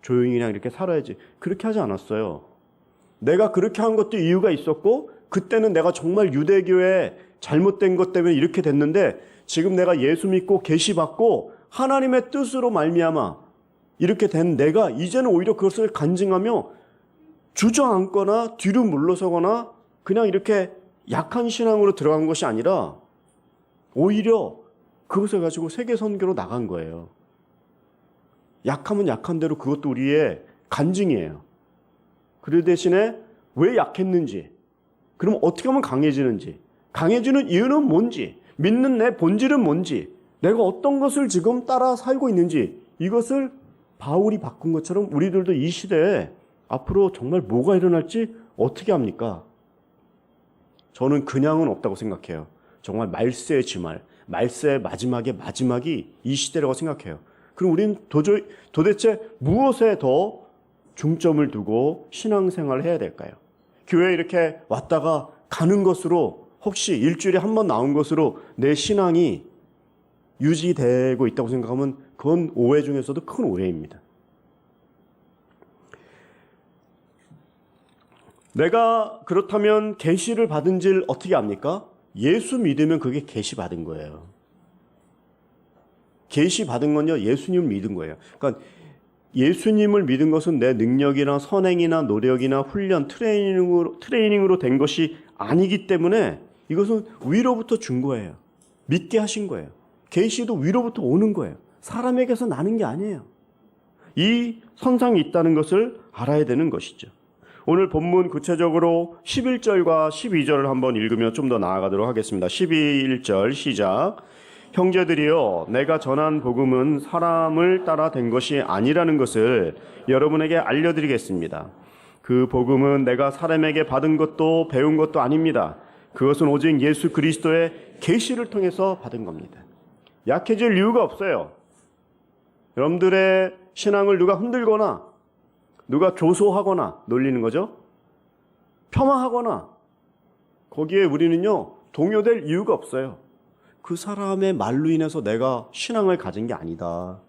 S12: 조용히 그냥 이렇게 살아야지. 그렇게 하지 않았어요. 내가 그렇게 한 것도 이유가 있었고 그때는 내가 정말 유대교의 잘못된 것 때문에 이렇게 됐는데 지금 내가 예수 믿고 계시받고 하나님의 뜻으로 말미암아 이렇게 된 내가 이제는 오히려 그것을 간증하며 주저앉거나 뒤로 물러서거나 그냥 이렇게 약한 신앙으로 들어간 것이 아니라 오히려 그것을 가지고 세계 선교로 나간 거예요. 약하면 약한 대로 그것도 우리의 간증이에요. 그 대신에 왜 약했는지, 그럼 어떻게 하면 강해지는지, 강해지는 이유는 뭔지, 믿는 내 본질은 뭔지, 내가 어떤 것을 지금 따라 살고 있는지, 이것을 바울이 바꾼 것처럼 우리들도 이 시대에 앞으로 정말 뭐가 일어날지 어떻게 합니까? 저는 그냥은 없다고 생각해요. 정말 말세의 지말, 말세의 마지막이 이 시대라고 생각해요. 그럼 우리는 도대체 무엇에 더 중점을 두고 신앙생활을 해야 될까요? 교회에 이렇게 왔다가 가는 것으로 혹시 일주일에 한 번 나온 것으로 내 신앙이 유지되고 있다고 생각하면 그건 오해 중에서도 큰 오해입니다. 내가 그렇다면 계시를 받은 줄 어떻게 압니까? 예수 믿으면 그게 계시 받은 거예요. 계시 받은 건요, 예수님을 믿은 거예요. 그러니까 예수님을 믿은 것은 내 능력이나 선행이나 노력이나 훈련, 트레이닝으로 된 것이 아니기 때문에 이것은 위로부터 준 거예요. 믿게 하신 거예요. 계시도 위로부터 오는 거예요. 사람에게서 나는 게 아니에요. 이 선상이 있다는 것을 알아야 되는 것이죠. 오늘 본문 구체적으로 11절과 12절을 한번 읽으며 좀 더 나아가도록 하겠습니다. 11절 시작. 형제들이여, 내가 전한 복음은 사람을 따라 된 것이 아니라는 것을 여러분에게 알려드리겠습니다. 그 복음은 내가 사람에게 받은 것도 배운 것도 아닙니다. 그것은 오직 예수 그리스도의 계시를 통해서 받은 겁니다. 약해질 이유가 없어요. 여러분들의 신앙을 누가 흔들거나 누가 조소하거나 놀리는 거죠. 폄하하거나 거기에 우리는요 동요될 이유가 없어요. 그 사람의 말로 인해서 내가 신앙을 가진 게 아니다.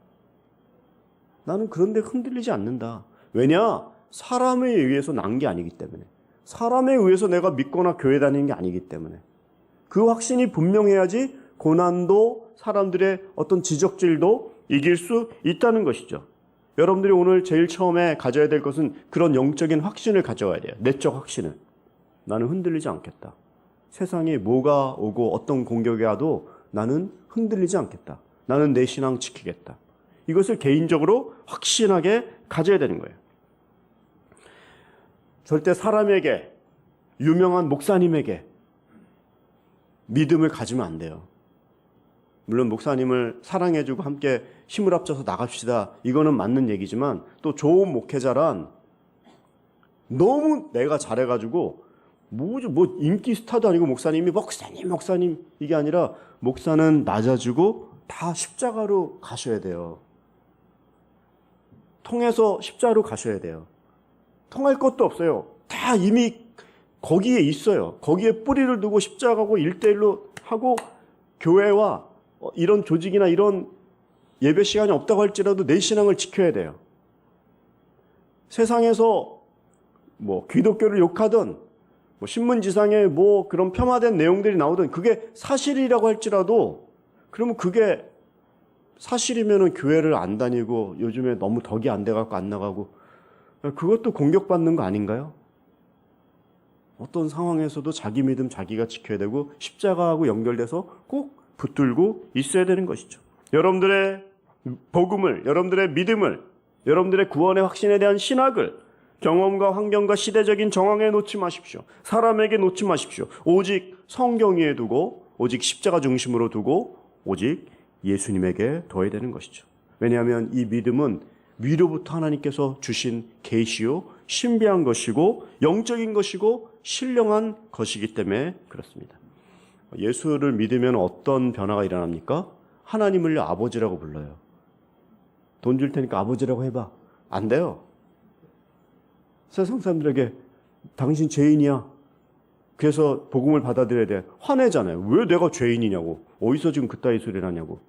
S12: 나는 그런데 흔들리지 않는다. 왜냐? 사람에 의해서 난 게 아니기 때문에. 사람에 의해서 내가 믿거나 교회 다니는 게 아니기 때문에. 그 확신이 분명해야지 고난도 사람들의 어떤 지적질도 이길 수 있다는 것이죠. 여러분들이 오늘 제일 처음에 가져야 될 것은 그런 영적인 확신을 가져와야 돼요. 내적 확신을. 나는 흔들리지 않겠다. 세상에 뭐가 오고 어떤 공격이 와도 나는 흔들리지 않겠다. 나는 내 신앙 지키겠다. 이것을 개인적으로 확신하게 가져야 되는 거예요. 절대 사람에게, 유명한 목사님에게 믿음을 가지면 안 돼요. 물론 목사님을 사랑해주고 함께 힘을 합쳐서 나갑시다. 이거는 맞는 얘기지만 또 좋은 목회자란 너무 내가 잘해가지고 뭐 인기 스타도 아니고 목사님이 목사님 이게 아니라 목사는 낮아지고 다 십자가로 가셔야 돼요. 통해서 십자가로 가셔야 돼요. 통할 것도 없어요. 다 이미 거기에 있어요. 거기에 뿌리를 두고 십자가고 1대1로 하고 교회와 이런 조직이나 이런 예배 시간이 없다고 할지라도 내 신앙을 지켜야 돼요. 세상에서 뭐 기독교를 욕하든 뭐 신문지상에 뭐 그런 폄하된 내용들이 나오든 그게 사실이라고 할지라도 그러면 그게 사실이면은 교회를 안 다니고 요즘에 너무 덕이 안 돼갖고 안 나가고 그것도 공격받는 거 아닌가요? 어떤 상황에서도 자기 믿음 자기가 지켜야 되고 십자가하고 연결돼서 꼭 붙들고 있어야 되는 것이죠. 여러분들의 복음을, 여러분들의 믿음을, 여러분들의 구원의 확신에 대한 신학을 경험과 환경과 시대적인 정황에 놓지 마십시오. 사람에게 놓지 마십시오. 오직 성경 위에 두고, 오직 십자가 중심으로 두고, 오직 예수님에게 둬야 되는 것이죠. 왜냐하면 이 믿음은 위로부터 하나님께서 주신 계시요 신비한 것이고 영적인 것이고 신령한 것이기 때문에 그렇습니다. 예수를 믿으면 어떤 변화가 일어납니까? 하나님을 아버지라고 불러요. 돈 줄 테니까 아버지라고 해봐. 안 돼요. 세상 사람들에게 당신 죄인이야. 그래서 복음을 받아들여야 돼. 화내잖아요. 왜 내가 죄인이냐고. 어디서 지금 그따위 소리를 하냐고.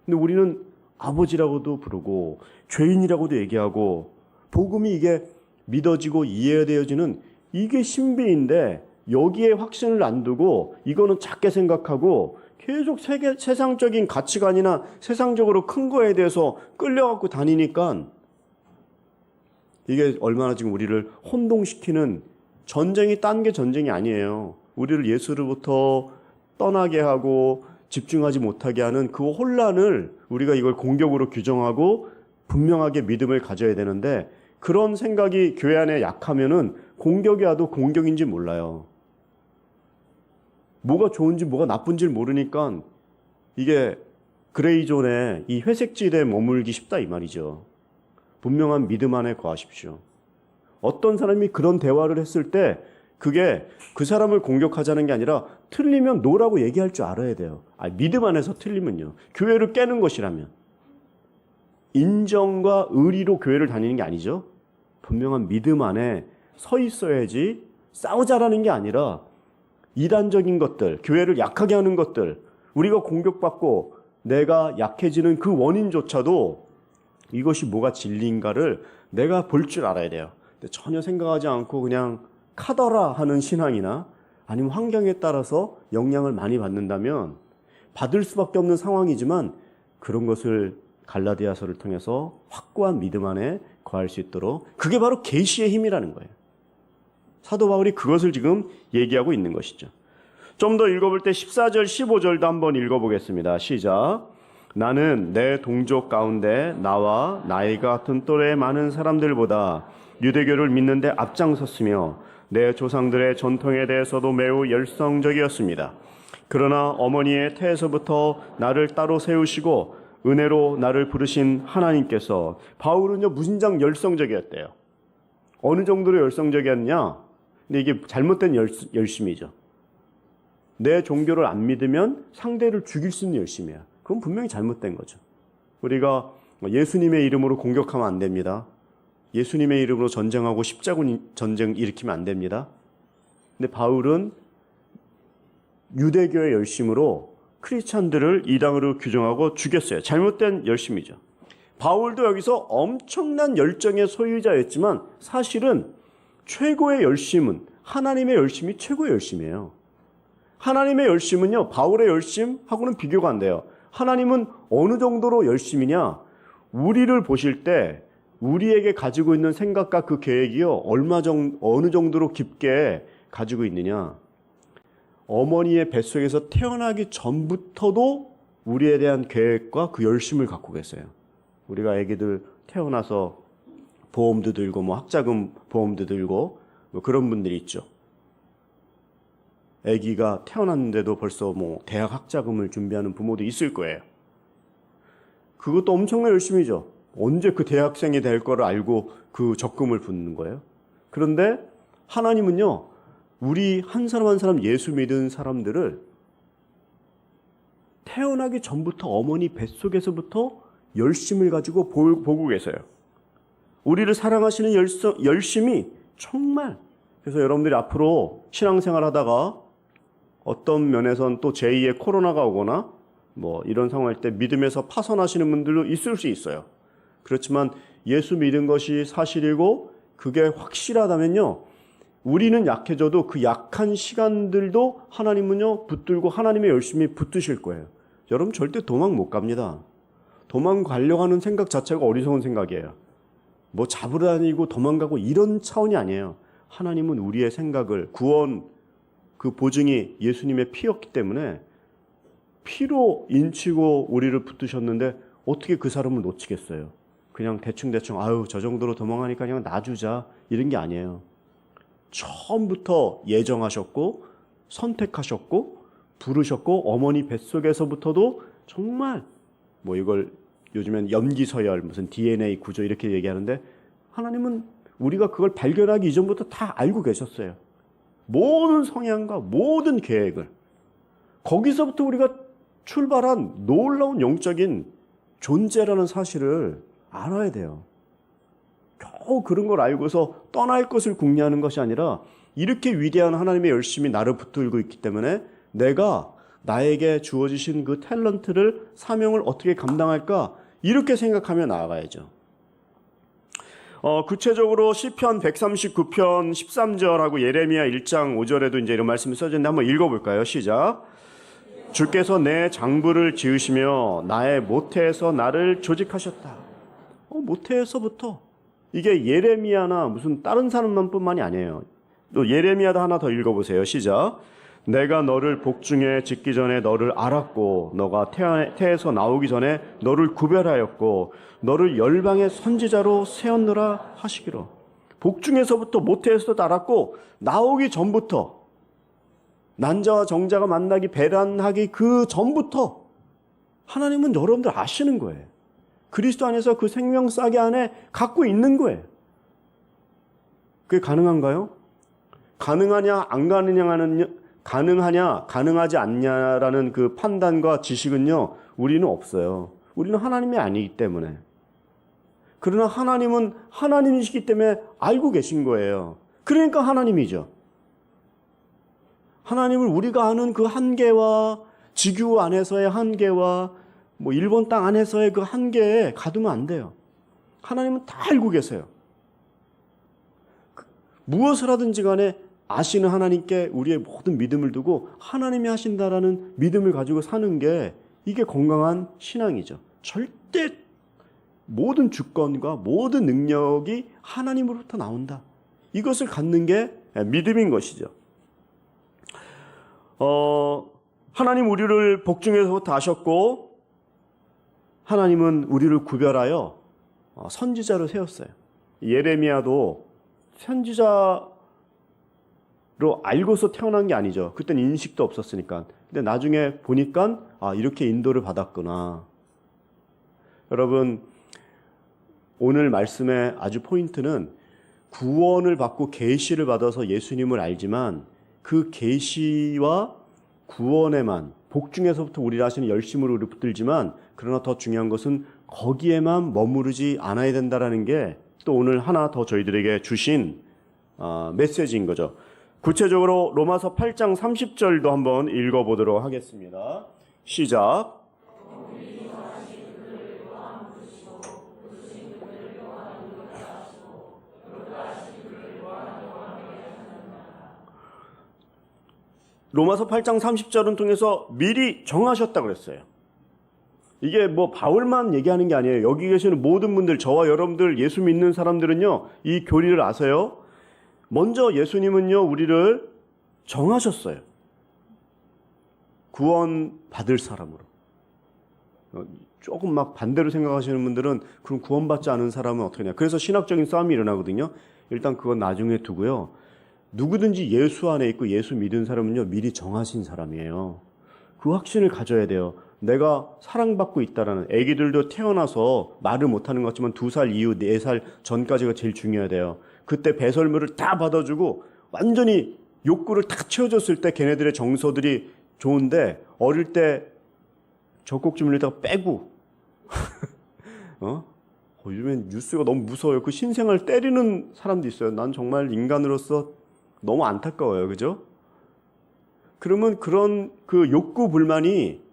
S12: 근데 우리는 아버지라고도 부르고 죄인이라고도 얘기하고 복음이 이게 믿어지고 이해되어지는 이게 신비인데 여기에 확신을 안 두고 이거는 작게 생각하고 계속 세상적인 가치관이나 세상적으로 큰 거에 대해서 끌려갖고 다니니까 이게 얼마나 지금 우리를 혼동시키는 전쟁이 딴 게 전쟁이 아니에요. 우리를 예수로부터 떠나게 하고 집중하지 못하게 하는 그 혼란을 우리가 이걸 공격으로 규정하고 분명하게 믿음을 가져야 되는데 그런 생각이 교회 안에 약하면은 공격이 와도 공격인지 몰라요. 뭐가 좋은지 뭐가 나쁜지를 모르니까 이게 그레이존에 이 회색지대에 머물기 쉽다 이 말이죠. 분명한 믿음 안에 거하십시오. 어떤 사람이 그런 대화를 했을 때 그게 그 사람을 공격하자는 게 아니라 틀리면 노라고 얘기할 줄 알아야 돼요. 믿음 안에서 틀리면요. 교회를 깨는 것이라면. 인정과 의리로 교회를 다니는 게 아니죠. 분명한 믿음 안에 서 있어야지 싸우자라는 게 아니라 이단적인 것들, 교회를 약하게 하는 것들, 우리가 공격받고 내가 약해지는 그 원인조차도 이것이 뭐가 진리인가를 내가 볼 줄 알아야 돼요. 근데 전혀 생각하지 않고 그냥 카더라 하는 신앙이나 아니면 환경에 따라서 영향을 많이 받는다면 받을 수밖에 없는 상황이지만 그런 것을 갈라디아서를 통해서 확고한 믿음 안에 거할 수 있도록 그게 바로 계시의 힘이라는 거예요. 사도 바울이 그것을 지금 얘기하고 있는 것이죠. 좀 더 읽어볼 때 14절 15절도 한번 읽어보겠습니다. 시작. 나는 내 동족 가운데 나와 나이가 같은 또래의 많은 사람들보다 유대교를 믿는데 앞장섰으며 내 조상들의 전통에 대해서도 매우 열성적이었습니다. 그러나 어머니의 태에서부터 나를 따로 세우시고 은혜로 나를 부르신 하나님께서 바울은요 무진장 열성적이었대요. 어느 정도로 열성적이었냐? 근데 이게 잘못된 열심이죠. 내 종교를 안 믿으면 상대를 죽일 수 있는 열심이야. 그건 분명히 잘못된 거죠. 우리가 예수님의 이름으로 공격하면 안 됩니다. 예수님의 이름으로 전쟁하고 십자군 전쟁 일으키면 안 됩니다. 근데 바울은 유대교의 열심으로 크리스찬들을 이방으로 규정하고 죽였어요. 잘못된 열심이죠. 바울도 여기서 엄청난 열정의 소유자였지만 사실은 최고의 열심은 하나님의 열심이 최고의 열심이에요. 하나님의 열심은요 바울의 열심하고는 비교가 안 돼요. 하나님은 어느 정도로 열심이냐? 우리를 보실 때 우리에게 가지고 있는 생각과 그 계획이요 어느 정도로 깊게 가지고 있느냐? 어머니의 뱃속에서 태어나기 전부터도 우리에 대한 계획과 그 열심을 갖고 계세요. 우리가 애기들 태어나서 보험도 들고 뭐 학자금 보험도 들고 뭐 그런 분들이 있죠. 애기가 태어났는데도 벌써 뭐 대학 학자금을 준비하는 부모도 있을 거예요. 그것도 엄청난 열심이죠. 언제 그 대학생이 될 거를 알고 그 적금을 붓는 거예요. 그런데 하나님은요 우리 한 사람 한 사람 예수 믿은 사람들을 태어나기 전부터 어머니 뱃속에서부터 열심을 가지고 보고 계세요. 우리를 사랑하시는 열심이 정말 그래서 여러분들이 앞으로 신앙생활 하다가 어떤 면에선 또 제2의 코로나가 오거나 뭐 이런 상황일 때 믿음에서 파선하시는 분들도 있을 수 있어요. 그렇지만 예수 믿은 것이 사실이고 그게 확실하다면요 우리는 약해져도 그 약한 시간들도 하나님은요 붙들고 하나님의 열심히 붙드실 거예요. 여러분 절대 도망 못 갑니다. 도망가려고 하는 생각 자체가 어리석은 생각이에요. 뭐 잡으러 다니고 도망가고 이런 차원이 아니에요. 하나님은 우리의 생각을, 구원 그 보증이 예수님의 피였기 때문에 피로 인치고 우리를 붙드셨는데 어떻게 그 사람을 놓치겠어요? 그냥 대충대충 아유 저 정도로 도망가니까 그냥 놔주자 이런 게 아니에요. 처음부터 예정하셨고 선택하셨고 부르셨고 어머니 뱃속에서부터도 정말 뭐 이걸 요즘엔 염기서열 무슨 DNA 구조 이렇게 얘기하는데 하나님은 우리가 그걸 발견하기 이전부터 다 알고 계셨어요. 모든 성향과 모든 계획을. 거기서부터 우리가 출발한 놀라운 영적인 존재라는 사실을 알아야 돼요. 겨우 그런 걸 알고서 떠날 것을 궁리하는 것이 아니라 이렇게 위대한 하나님의 열심이 나를 붙들고 있기 때문에 내가 나에게 주어지신 그 탤런트를 사명을 어떻게 감당할까 이렇게 생각하며 나아가야죠. 구체적으로 시편 139편 13절하고 예레미야 1장 5절에도 이제 이런 말씀이 써져 있는데 한번 읽어볼까요? 시작. 주께서 내 장부를 지으시며 나의 모태에서 나를 조직하셨다. 모태에서부터. 이게 예레미야나 무슨 다른 사람만 뿐만이 아니에요. 또 예레미야도 하나 더 읽어보세요. 시작. 내가 너를 복중에 짓기 전에 너를 알았고 너가 태에서 나오기 전에 너를 구별하였고 너를 열방의 선지자로 세웠노라 하시기로. 복중에서부터 모태에서도 알았고 나오기 전부터 난자와 정자가 만나기 배란하기 그 전부터 하나님은 여러분들 아시는 거예요. 그리스도 안에서 그 생명 싹이 안에 갖고 있는 거예요. 그게 가능한가요? 가능하냐 안 가능하냐 가능하지 않냐라는 그 판단과 지식은요 우리는 없어요. 우리는 하나님이 아니기 때문에. 그러나 하나님은 하나님이시기 때문에 알고 계신 거예요. 그러니까 하나님이죠. 하나님을 우리가 아는 그 한계와 지구 안에서의 한계와 뭐 일본 땅 안에서의 그 한계에 가두면 안 돼요. 하나님은 다 알고 계세요. 무엇을 하든지 간에 아시는 하나님께 우리의 모든 믿음을 두고 하나님이 하신다라는 믿음을 가지고 사는 게 이게 건강한 신앙이죠. 절대 모든 주권과 모든 능력이 하나님으로부터 나온다. 이것을 갖는 게 믿음인 것이죠. 하나님 우리를 복중에서부터 아셨고 하나님은 우리를 구별하여 선지자로 세웠어요. 예레미야도 선지자로 알고서 태어난 게 아니죠. 그때는 인식도 없었으니까. 근데 나중에 보니까 이렇게 인도를 받았구나. 여러분 오늘 말씀의 아주 포인트는 구원을 받고 계시를 받아서 예수님을 알지만 그 계시와 구원에만 복중에서부터 우리를 하시는 열심으로 우리 붙들지만 그러나 더 중요한 것은 거기에만 머무르지 않아야 된다라는 게 또 오늘 하나 더 저희들에게 주신 메시지인 거죠. 구체적으로 로마서 8장 30절도 한번 읽어보도록 하겠습니다. 시작. 로마서 8장 30절은 통해서 미리 정하셨다고 그랬어요. 이게 뭐 바울만 얘기하는 게 아니에요. 여기 계시는 모든 분들, 저와 여러분들 예수 믿는 사람들은요. 이 교리를 아세요? 먼저 예수님은요. 우리를 정하셨어요. 구원 받을 사람으로. 조금 막 반대로 생각하시는 분들은 그럼 구원받지 않은 사람은 어떻게 하냐. 그래서 신학적인 싸움이 일어나거든요. 일단 그건 나중에 두고요. 누구든지 예수 안에 있고 예수 믿은 사람은요. 미리 정하신 사람이에요. 그 확신을 가져야 돼요. 내가 사랑받고 있다라는. 애기들도 태어나서 말을 못하는 것 같지만 2살 이후 4살 전까지가 제일 중요해요. 그때 배설물을 다 받아주고 완전히 욕구를 다 채워줬을 때 걔네들의 정서들이 좋은데 어릴 때 젖꼭지 물리다가 빼고 요즘엔 뉴스가 너무 무서워요. 그 신생아를 때리는 사람도 있어요. 난 정말 인간으로서 너무 안타까워요. 그죠? 그러면 그런 그 욕구 불만이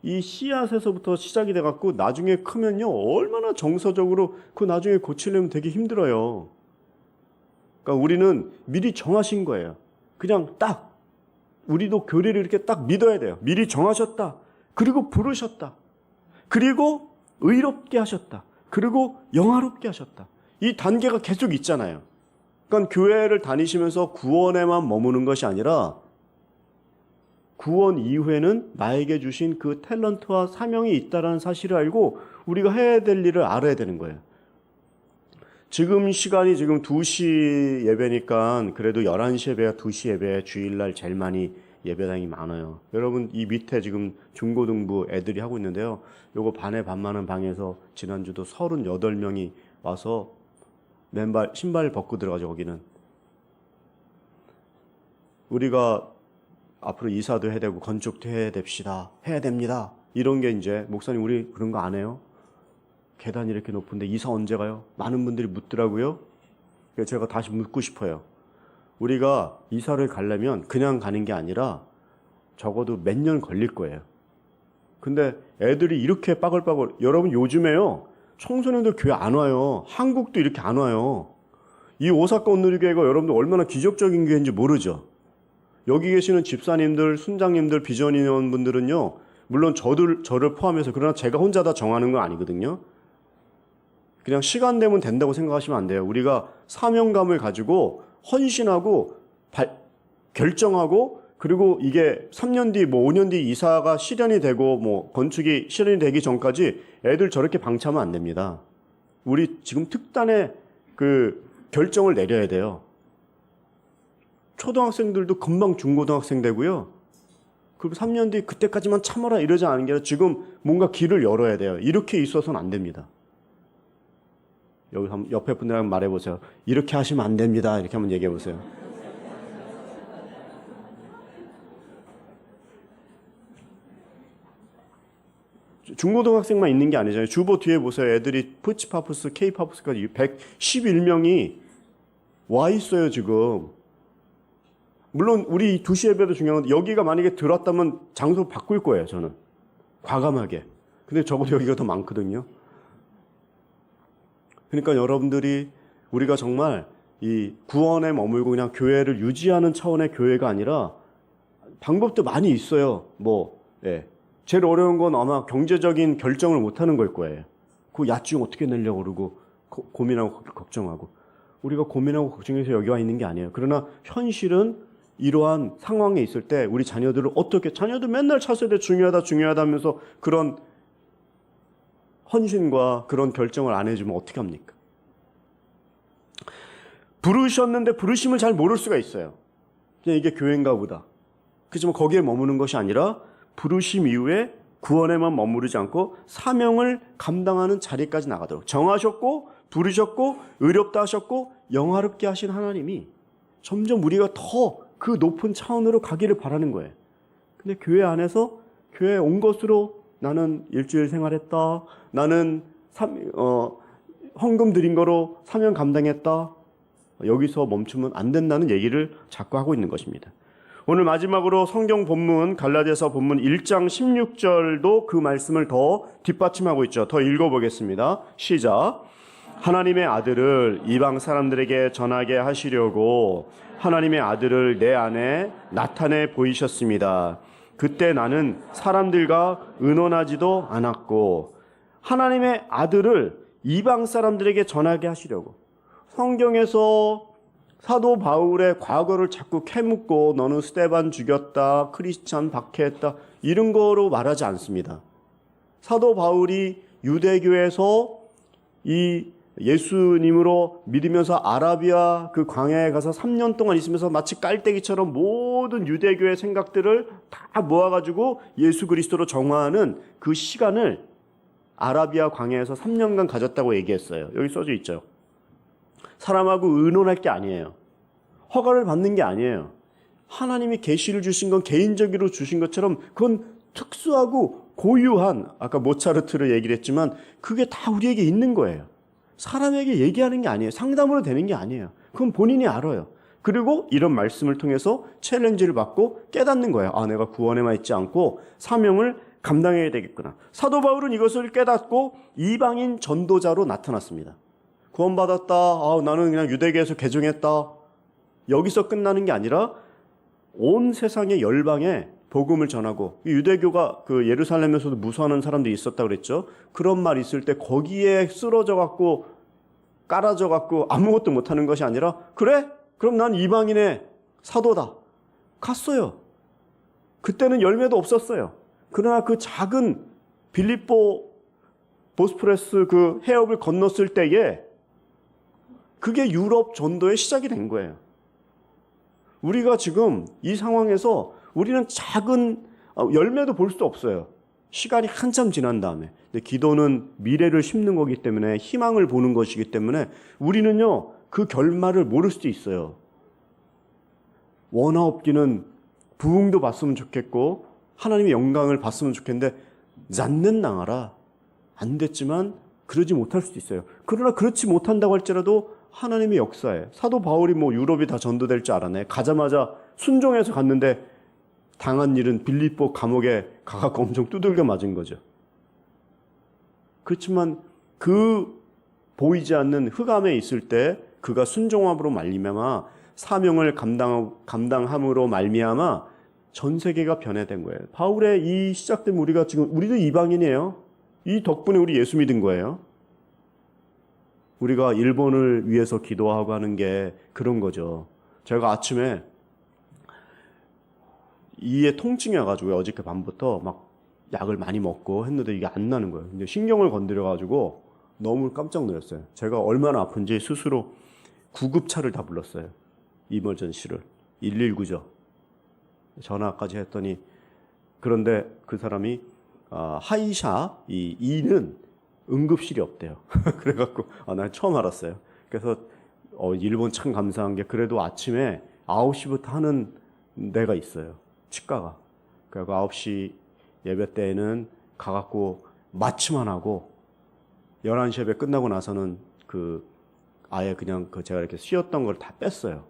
S12: 이 씨앗에서부터 시작이 돼갖고 나중에 크면요. 얼마나 정서적으로 그 나중에 고치려면 되게 힘들어요. 그러니까 우리는 미리 정하신 거예요. 그냥 딱 우리도 교리를 이렇게 딱 믿어야 돼요. 미리 정하셨다. 그리고 부르셨다. 그리고 의롭게 하셨다. 그리고 영화롭게 하셨다. 이 단계가 계속 있잖아요. 그러니까 교회를 다니시면서 구원에만 머무는 것이 아니라 구원 이후에는 나에게 주신 그 탤런트와 사명이 있다는 사실을 알고 우리가 해야 될 일을 알아야 되는 거예요. 지금 시간이 지금 2시 예배니까 그래도 11시 예배와 2시 예배 주일날 제일 많이 예배당이 많아요. 여러분 이 밑에 지금 중고등부 애들이 하고 있는데요. 요거 반에 반 많은 방에서 지난주도 38명이 와서 맨발 신발 벗고 들어가죠. 거기는 우리가 앞으로 이사도 해야 되고 건축도 해야 됩시다. 해야 됩니다. 이런 게 이제 목사님 우리 그런 거 안 해요? 계단이 이렇게 높은데 이사 언제 가요? 많은 분들이 묻더라고요. 그래서 제가 다시 묻고 싶어요. 우리가 이사를 가려면 그냥 가는 게 아니라 적어도 몇 년 걸릴 거예요. 근데 애들이 이렇게 빠글빠글, 여러분 요즘에요 청소년들 교회 안 와요. 한국도 이렇게 안 와요. 이 오사카 온누리교회가 여러분들 얼마나 기적적인 교회인지 모르죠. 여기 계시는 집사님들, 순장님들, 비전인원분들은요 물론 저를 포함해서, 그러나 제가 혼자 다 정하는 건 아니거든요. 그냥 시간 되면 된다고 생각하시면 안 돼요. 우리가 사명감을 가지고 헌신하고 결정하고, 그리고 이게 3년 뒤, 뭐 5년 뒤 이사가 실현이 되고 뭐 건축이 실현이 되기 전까지 애들 저렇게 방치하면 안 됩니다. 우리 지금 특단의 그 결정을 내려야 돼요. 초등학생들도 금방 중고등학생 되고요. 그리고 3년 뒤 그때까지만 참아라 이러지 않은 게 아니라 지금 뭔가 길을 열어야 돼요. 이렇게 있어서는 안 됩니다. 여기 한번 옆에 분들랑 말해보세요. 이렇게 하시면 안 됩니다. 이렇게 한번 얘기해보세요. 중고등학생만 있는 게 아니잖아요. 주보 뒤에 보세요. 애들이 푸치파푸스, 케이파푸스까지 111명이 와 있어요 지금. 물론 우리 2시 예배도 중요한 건데 여기가 만약에 들었다면 장소 바꿀 거예요. 저는 과감하게. 근데 적어도 여기가 더 많거든요. 그러니까 여러분들이, 우리가 정말 이 구원에 머물고 그냥 교회를 유지하는 차원의 교회가 아니라 방법도 많이 있어요. 제일 어려운 건 아마 경제적인 결정을 못하는 걸 거예요. 그 야증 어떻게 내려고 그러고 고민하고 걱정하고. 우리가 고민하고 걱정해서 여기 와 있는 게 아니에요. 그러나 현실은 이러한 상황에 있을 때 우리 자녀들을 어떻게, 자녀들 맨날 차세대 중요하다 하면서 그런 헌신과 그런 결정을 안 해주면 어떻게 합니까? 부르셨는데 부르심을 잘 모를 수가 있어요. 그냥 이게 교회인가 보다. 그렇지만 거기에 머무는 것이 아니라 부르심 이후에 구원에만 머무르지 않고 사명을 감당하는 자리까지 나가도록 정하셨고, 부르셨고, 의롭다 하셨고, 영화롭게 하신 하나님이 점점 우리가 더 그 높은 차원으로 가기를 바라는 거예요. 근데 교회 안에서 교회에 온 것으로 나는 일주일 생활했다, 나는 헌금 드린 거로 사명 감당했다, 여기서 멈추면 안 된다는 얘기를 자꾸 하고 있는 것입니다. 오늘 마지막으로 성경 본문 갈라디아서 본문 1장 16절도 그 말씀을 더 뒷받침하고 있죠. 더 읽어보겠습니다. 시작. 하나님의 아들을 이방 사람들에게 전하게 하시려고 하나님의 아들을 내 안에 나타내 보이셨습니다. 그때 나는 사람들과 의논하지도 않았고, 하나님의 아들을 이방 사람들에게 전하게 하시려고. 성경에서 사도 바울의 과거를 자꾸 캐묻고 너는 스데반 죽였다, 크리스찬 박해했다, 이런 거로 말하지 않습니다. 사도 바울이 유대교에서 이 예수님으로 믿으면서 아라비아 그 광야에 가서 3년 동안 있으면서 마치 깔때기처럼 모든 유대교의 생각들을 다 모아가지고 예수 그리스도로 정화하는 그 시간을 아라비아 광야에서 3년간 가졌다고 얘기했어요. 여기 써져 있죠. 사람하고 의논할 게 아니에요. 허가를 받는 게 아니에요. 하나님이 계시를 주신 건 개인적으로 주신 것처럼 그건 특수하고 고유한, 아까 모차르트를 얘기를 했지만 그게 다 우리에게 있는 거예요. 사람에게 얘기하는 게 아니에요. 상담으로 되는 게 아니에요. 그건 본인이 알아요. 그리고 이런 말씀을 통해서 챌린지를 받고 깨닫는 거예요. 아, 내가 구원에만 있지 않고 사명을 감당해야 되겠구나. 사도 바울은 이것을 깨닫고 이방인 전도자로 나타났습니다. 구원받았다. 아, 나는 그냥 유대교에서 개종했다. 여기서 끝나는 게 아니라 온 세상의 열방에 복음을 전하고, 유대교가 그 예루살렘에서도 무수하는 사람들이 있었다고 그랬죠. 그런 말 있을 때 거기에 쓰러져 갖고 깔아져 갖고 아무것도 못하는 것이 아니라 그래? 그럼 난 이방인의 사도다. 갔어요. 그때는 열매도 없었어요. 그러나 그 작은 빌립보 보스포러스 그 해협을 건넜을 때에 그게 유럽 전도의 시작이 된 거예요. 우리가 지금 이 상황에서 우리는 작은 열매도 볼 수 없어요. 시간이 한참 지난 다음에. 근데 기도는 미래를 심는 거기 때문에 희망을 보는 것이기 때문에 우리는요 그 결말을 모를 수도 있어요. 원하옵기는 부흥도 봤으면 좋겠고 하나님의 영광을 봤으면 좋겠는데 낫는 나가라. 안 됐지만 그러지 못할 수도 있어요. 그러나 그렇지 못한다고 할지라도 하나님의 역사에 사도 바울이 뭐 유럽이 다 전도될 줄 알았네. 가자마자 순종해서 갔는데 당한 일은 빌립보 감옥에 가갖고 엄청 두들겨 맞은 거죠. 그렇지만 그 보이지 않는 흑암에 있을 때 그가 순종함으로 말미암아 사명을 감당함으로 말미암아 전 세계가 변해된 거예요. 바울의 이 시작된 우리가 지금 우리도 이방인이에요. 이 덕분에 우리 예수 믿은 거예요. 우리가 일본을 위해서 기도하고 하는 게 그런 거죠. 제가 아침에 이에 통증이 와가지고 어저께 밤부터 막 약을 많이 먹고 했는데 이게 안 나는 거예요. 근데 신경을 건드려가지고 너무 깜짝 놀랐어요. 제가 얼마나 아픈지 스스로 구급차를 다 불렀어요. 이머전시를 119죠. 전화까지 했더니 그런데 그 사람이 하이샤 이 E는 응급실이 없대요. 그래갖고 난 처음 알았어요. 그래서 일본 참 감사한 게 그래도 아침에 9시부터 하는 데가 있어요. 치과가. 그리고 9시 예배 때에는 가갖고 마취만 하고 11시 예배 끝나고 나서는 아예 그냥 제가 이렇게 쉬었던 걸 다 뺐어요.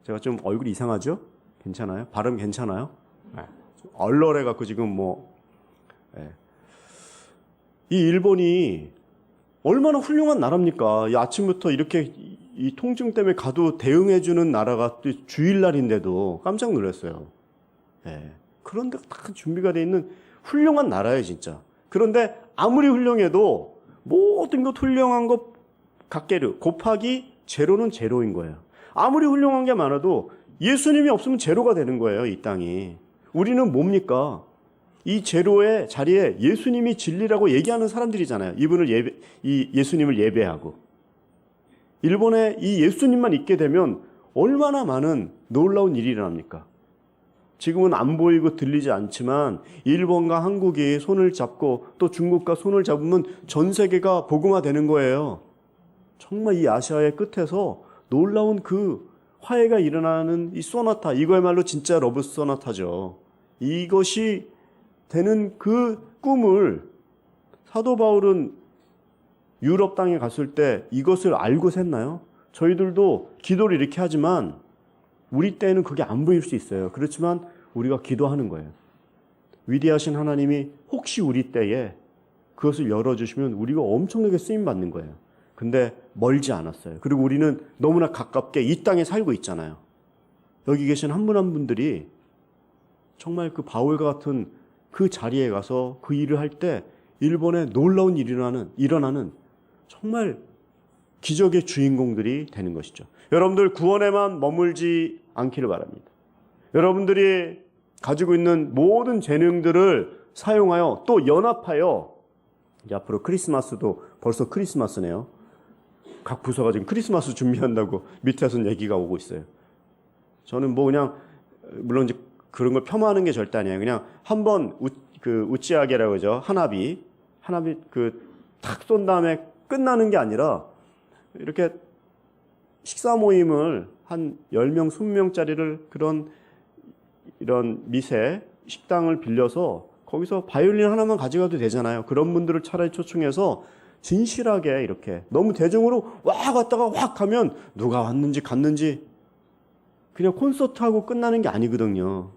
S12: 제가 좀 얼굴이 이상하죠? 괜찮아요? 발음 괜찮아요? 네. 얼얼해갖고 지금 네. 이 일본이 얼마나 훌륭한 나라입니까? 이 아침부터 이렇게 이 통증 때문에 가도 대응해주는 나라가 또 주일날인데도 깜짝 놀랐어요. 네. 그런데 딱 준비가 돼 있는 훌륭한 나라예요, 진짜. 그런데 아무리 훌륭해도 모든 것 훌륭한 것 갓게르 곱하기 제로는 제로인 거예요. 아무리 훌륭한 게 많아도 예수님이 없으면 제로가 되는 거예요, 이 땅이. 우리는 뭡니까? 이 제로의 자리에 예수님이 진리라고 얘기하는 사람들이잖아요. 예수님을 예배하고. 일본에 이 예수님만 있게 되면 얼마나 많은 놀라운 일이 일어납니까? 지금은 안 보이고 들리지 않지만 일본과 한국이 손을 잡고 또 중국과 손을 잡으면 전 세계가 복음화되는 거예요. 정말 이 아시아의 끝에서 놀라운 그 화해가 일어나는 이 소나타, 이거야말로 진짜 러브 소나타죠. 이것이 되는 그 꿈을 사도 바울은 유럽 땅에 갔을 때 이것을 알고 샜나요? 저희들도 기도를 이렇게 하지만 우리 때에는 그게 안 보일 수 있어요. 그렇지만 우리가 기도하는 거예요. 위대하신 하나님이 혹시 우리 때에 그것을 열어주시면 우리가 엄청나게 쓰임받는 거예요. 근데 멀지 않았어요. 그리고 우리는 너무나 가깝게 이 땅에 살고 있잖아요. 여기 계신 한 분 한 분들이 정말 그 바울과 같은 그 자리에 가서 그 일을 할 때 일본에 놀라운 일이 일어나는 정말 기적의 주인공들이 되는 것이죠. 여러분들 구원에만 머물지 않기를 바랍니다. 여러분들이 가지고 있는 모든 재능들을 사용하여 또 연합하여 이제 앞으로 크리스마스도 벌써 크리스마스네요. 각 부서가 지금 크리스마스 준비한다고 밑에서는 얘기가 오고 있어요. 저는 그냥 물론 이제 그런 걸 폄하하는 게 절대 아니에요. 그냥 한번 우찌하게라고 그러죠. 하나비 탁 쏜 다음에 끝나는 게 아니라 이렇게 식사 모임을 한 10명, 20명짜리를 이런 미세 식당을 빌려서 거기서 바이올린 하나만 가져가도 되잖아요. 그런 분들을 차라리 초청해서 진실하게 이렇게 너무 대중으로 와 갔다가 확 하면 누가 왔는지 갔는지 그냥 콘서트하고 끝나는 게 아니거든요.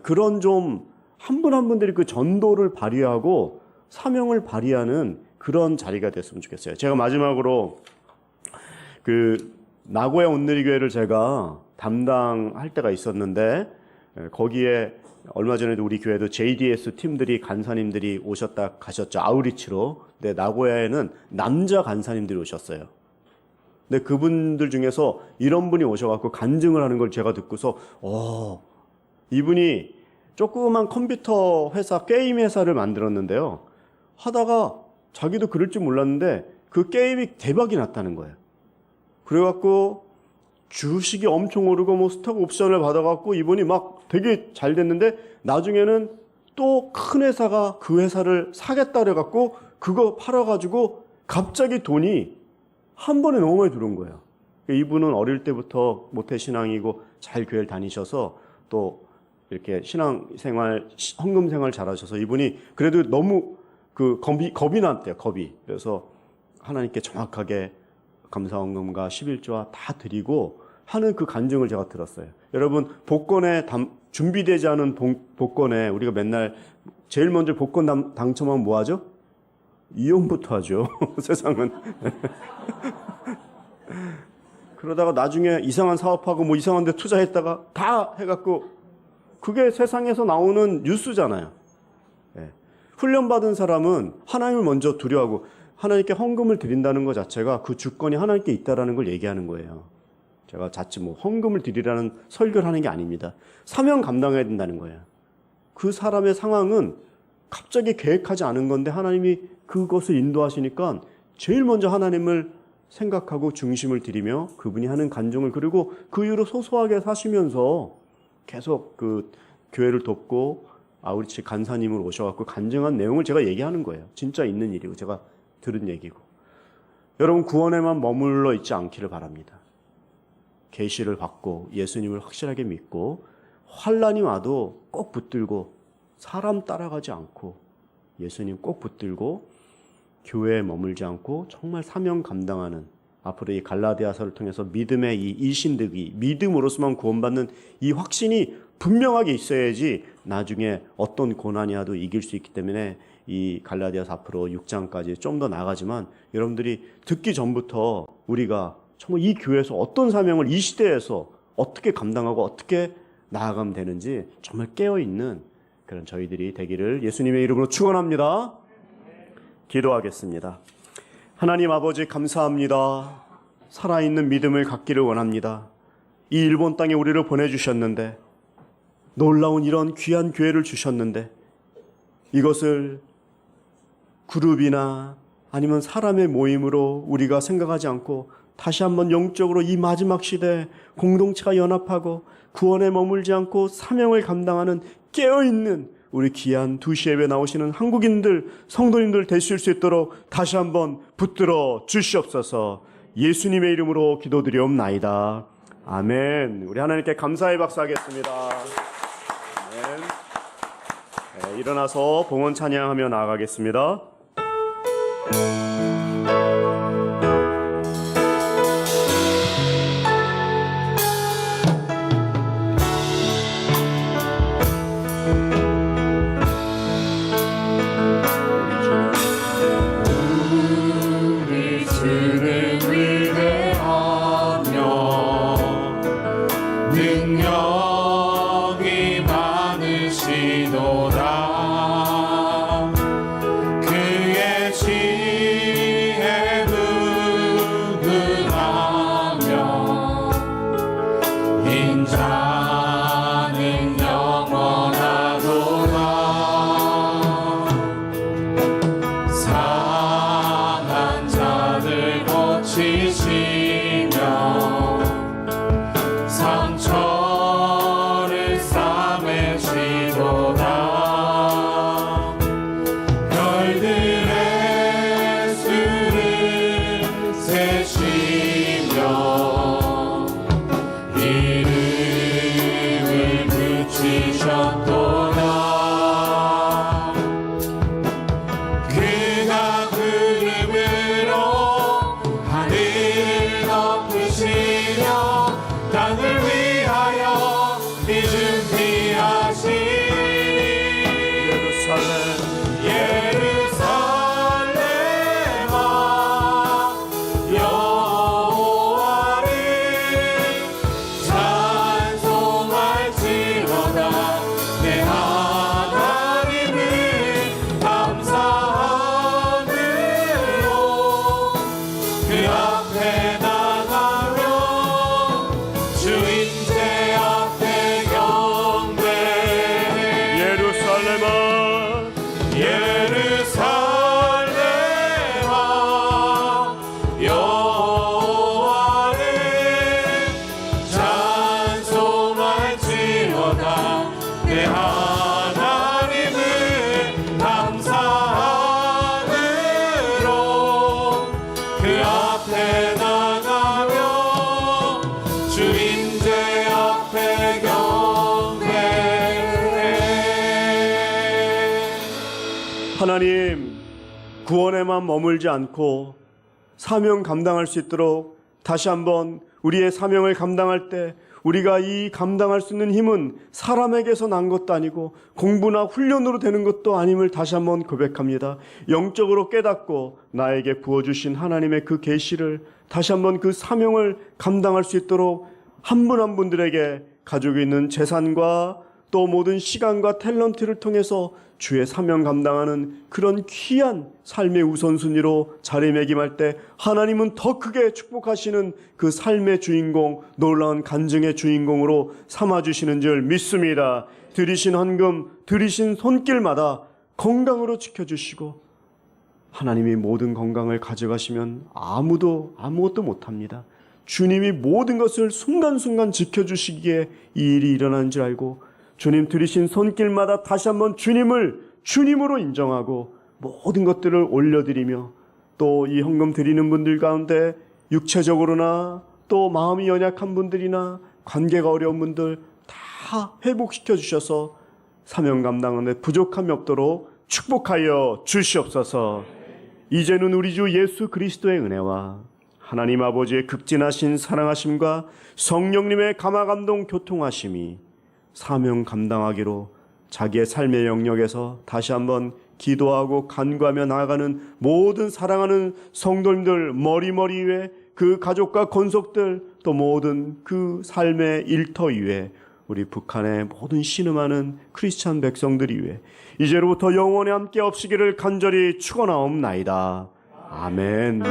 S12: 그런 좀 한 분 한 분들이 그 전도를 발휘하고 사명을 발휘하는 그런 자리가 됐으면 좋겠어요. 제가 마지막으로 나고야 온누리교회를 제가 담당할 때가 있었는데 거기에 얼마 전에도 우리 교회도 JDS 팀들이 간사님들이 오셨다 가셨죠. 아우리치로. 근데 나고야에는 남자 간사님들이 오셨어요. 근데 그분들 중에서 이런 분이 오셔갖고 간증을 하는 걸 제가 듣고서 이분이 조그만 컴퓨터 회사, 게임 회사를 만들었는데요. 하다가 자기도 그럴 줄 몰랐는데 그 게임이 대박이 났다는 거예요. 그래갖고 주식이 엄청 오르고 뭐 스톡 옵션을 받아갖고 이분이 막 되게 잘 됐는데 나중에는 또 큰 회사가 그 회사를 사겠다 그래갖고 그거 팔아가지고 갑자기 돈이 한 번에 너무 많이 들어온 거예요. 이분은 어릴 때부터 모태신앙이고 잘 교회를 다니셔서 또 이렇게 신앙생활, 헌금생활 잘하셔서 이분이 그래도 너무 그 겁이 났대요. 겁이. 그래서 하나님께 정확하게 감사헌금과 11조와 다 드리고 하는 그 간증을 제가 들었어요. 여러분 복권에 준비되지 않은 복권에 우리가 맨날 제일 먼저 복권 당첨하면 뭐 하죠? 이혼부터 하죠. 세상은. 그러다가 나중에 이상한 사업하고 뭐 이상한 데 투자했다가 다 해갖고 그게 세상에서 나오는 뉴스잖아요. 네. 훈련받은 사람은 하나님을 먼저 두려워하고 하나님께 헌금을 드린다는 것 자체가 그 주권이 하나님께 있다는 걸 얘기하는 거예요. 제가 자칫 뭐 헌금을 드리라는 설교를 하는 게 아닙니다. 사명 감당해야 된다는 거예요. 그 사람의 상황은 갑자기 계획하지 않은 건데 하나님이 그것을 인도하시니까 제일 먼저 하나님을 생각하고 중심을 드리며 그분이 하는 간증을 그리고 그 이후로 소소하게 사시면서 계속 그 교회를 돕고 아우리치 간사님을 오셔갖고 간증한 내용을 제가 얘기하는 거예요. 진짜 있는 일이고 제가 들은 얘기고. 여러분 구원에만 머물러 있지 않기를 바랍니다. 계시를 받고 예수님을 확실하게 믿고 환난이 와도 꼭 붙들고 사람 따라가지 않고 예수님 꼭 붙들고 교회에 머물지 않고 정말 사명 감당하는 앞으로 이 갈라디아서를 통해서 믿음의 이 일신득이 믿음으로서만 구원받는 이 확신이 분명하게 있어야지 나중에 어떤 고난이 와도 이길 수 있기 때문에 이 갈라디아서 앞으로 6장까지 좀 더 나가지만 여러분들이 듣기 전부터 우리가 정말 이 교회에서 어떤 사명을 이 시대에서 어떻게 감당하고 어떻게 나아가면 되는지 정말 깨어있는 그런 저희들이 되기를 예수님의 이름으로 축원합니다. 기도하겠습니다. 하나님 아버지 감사합니다. 살아있는 믿음을 갖기를 원합니다. 이 일본 땅에 우리를 보내주셨는데 놀라운 이런 귀한 교회를 주셨는데 이것을 그룹이나 아니면 사람의 모임으로 우리가 생각하지 않고 다시 한번 영적으로 이 마지막 시대에 공동체가 연합하고 구원에 머물지 않고 사명을 감당하는 깨어있는 우리 귀한 2시 예배 나오시는 한국인들, 성도님들 되실 수 있도록 다시 한번 붙들어 주시옵소서. 예수님의 이름으로 기도드리옵나이다. 아멘. 우리 하나님께 감사의 박수 하겠습니다. 아멘. 네, 일어나서 봉헌 찬양하며 나아가겠습니다.
S2: 능력이 많으시도다. 그의 지혜 무궁하며 인자는 영원하도다. 상한 자들 고치시며 상처를 싸매시도다. 별들의 수를 세시며 이르시되 내 하나님을 감사함으로 그 앞에 나가며 주인제 앞에 경배해.
S12: 하나님, 구원에만 머물지 않고 사명 감당할 수 있도록 다시 한번 우리의 사명을 감당할 때 우리가 이 감당할 수 있는 힘은 사람에게서 난 것도 아니고 공부나 훈련으로 되는 것도 아님을 다시 한번 고백합니다. 영적으로 깨닫고 나에게 부어주신 하나님의 그 계시를 다시 한번 그 사명을 감당할 수 있도록 한 분 한 분들에게 가지고 있는 재산과 또 모든 시간과 탤런트를 통해서 주의 사명 감당하는 그런 귀한 삶의 우선순위로 자리매김할 때 하나님은 더 크게 축복하시는 그 삶의 주인공, 놀라운 간증의 주인공으로 삼아주시는 줄 믿습니다. 들이신 헌금, 들이신 손길마다 건강으로 지켜주시고 하나님이 모든 건강을 가져가시면 아무도 아무것도 못합니다. 주님이 모든 것을 순간순간 지켜주시기에 이 일이 일어나는 줄 알고 주님 들이신 손길마다 다시 한번 주님을 주님으로 인정하고 모든 것들을 올려드리며 또 이 헌금 드리는 분들 가운데 육체적으로나 또 마음이 연약한 분들이나 관계가 어려운 분들 다 회복시켜 주셔서 사명 감당하는 데 부족함이 없도록 축복하여 주시옵소서. 이제는 우리 주 예수 그리스도의 은혜와 하나님 아버지의 극진하신 사랑하심과 성령님의 감화감동 교통하심이 사명 감당하기로 자기의 삶의 영역에서 다시 한번 기도하고 간구하며 나아가는 모든 사랑하는 성도님들 머리머리 위에 그 가족과 권속들 또 모든 그 삶의 일터 위에 우리 북한의 모든 신음하는 크리스찬 백성들 위에 이제로부터 영원히 함께 없으기를 간절히 축원하옵나이다. 아멘.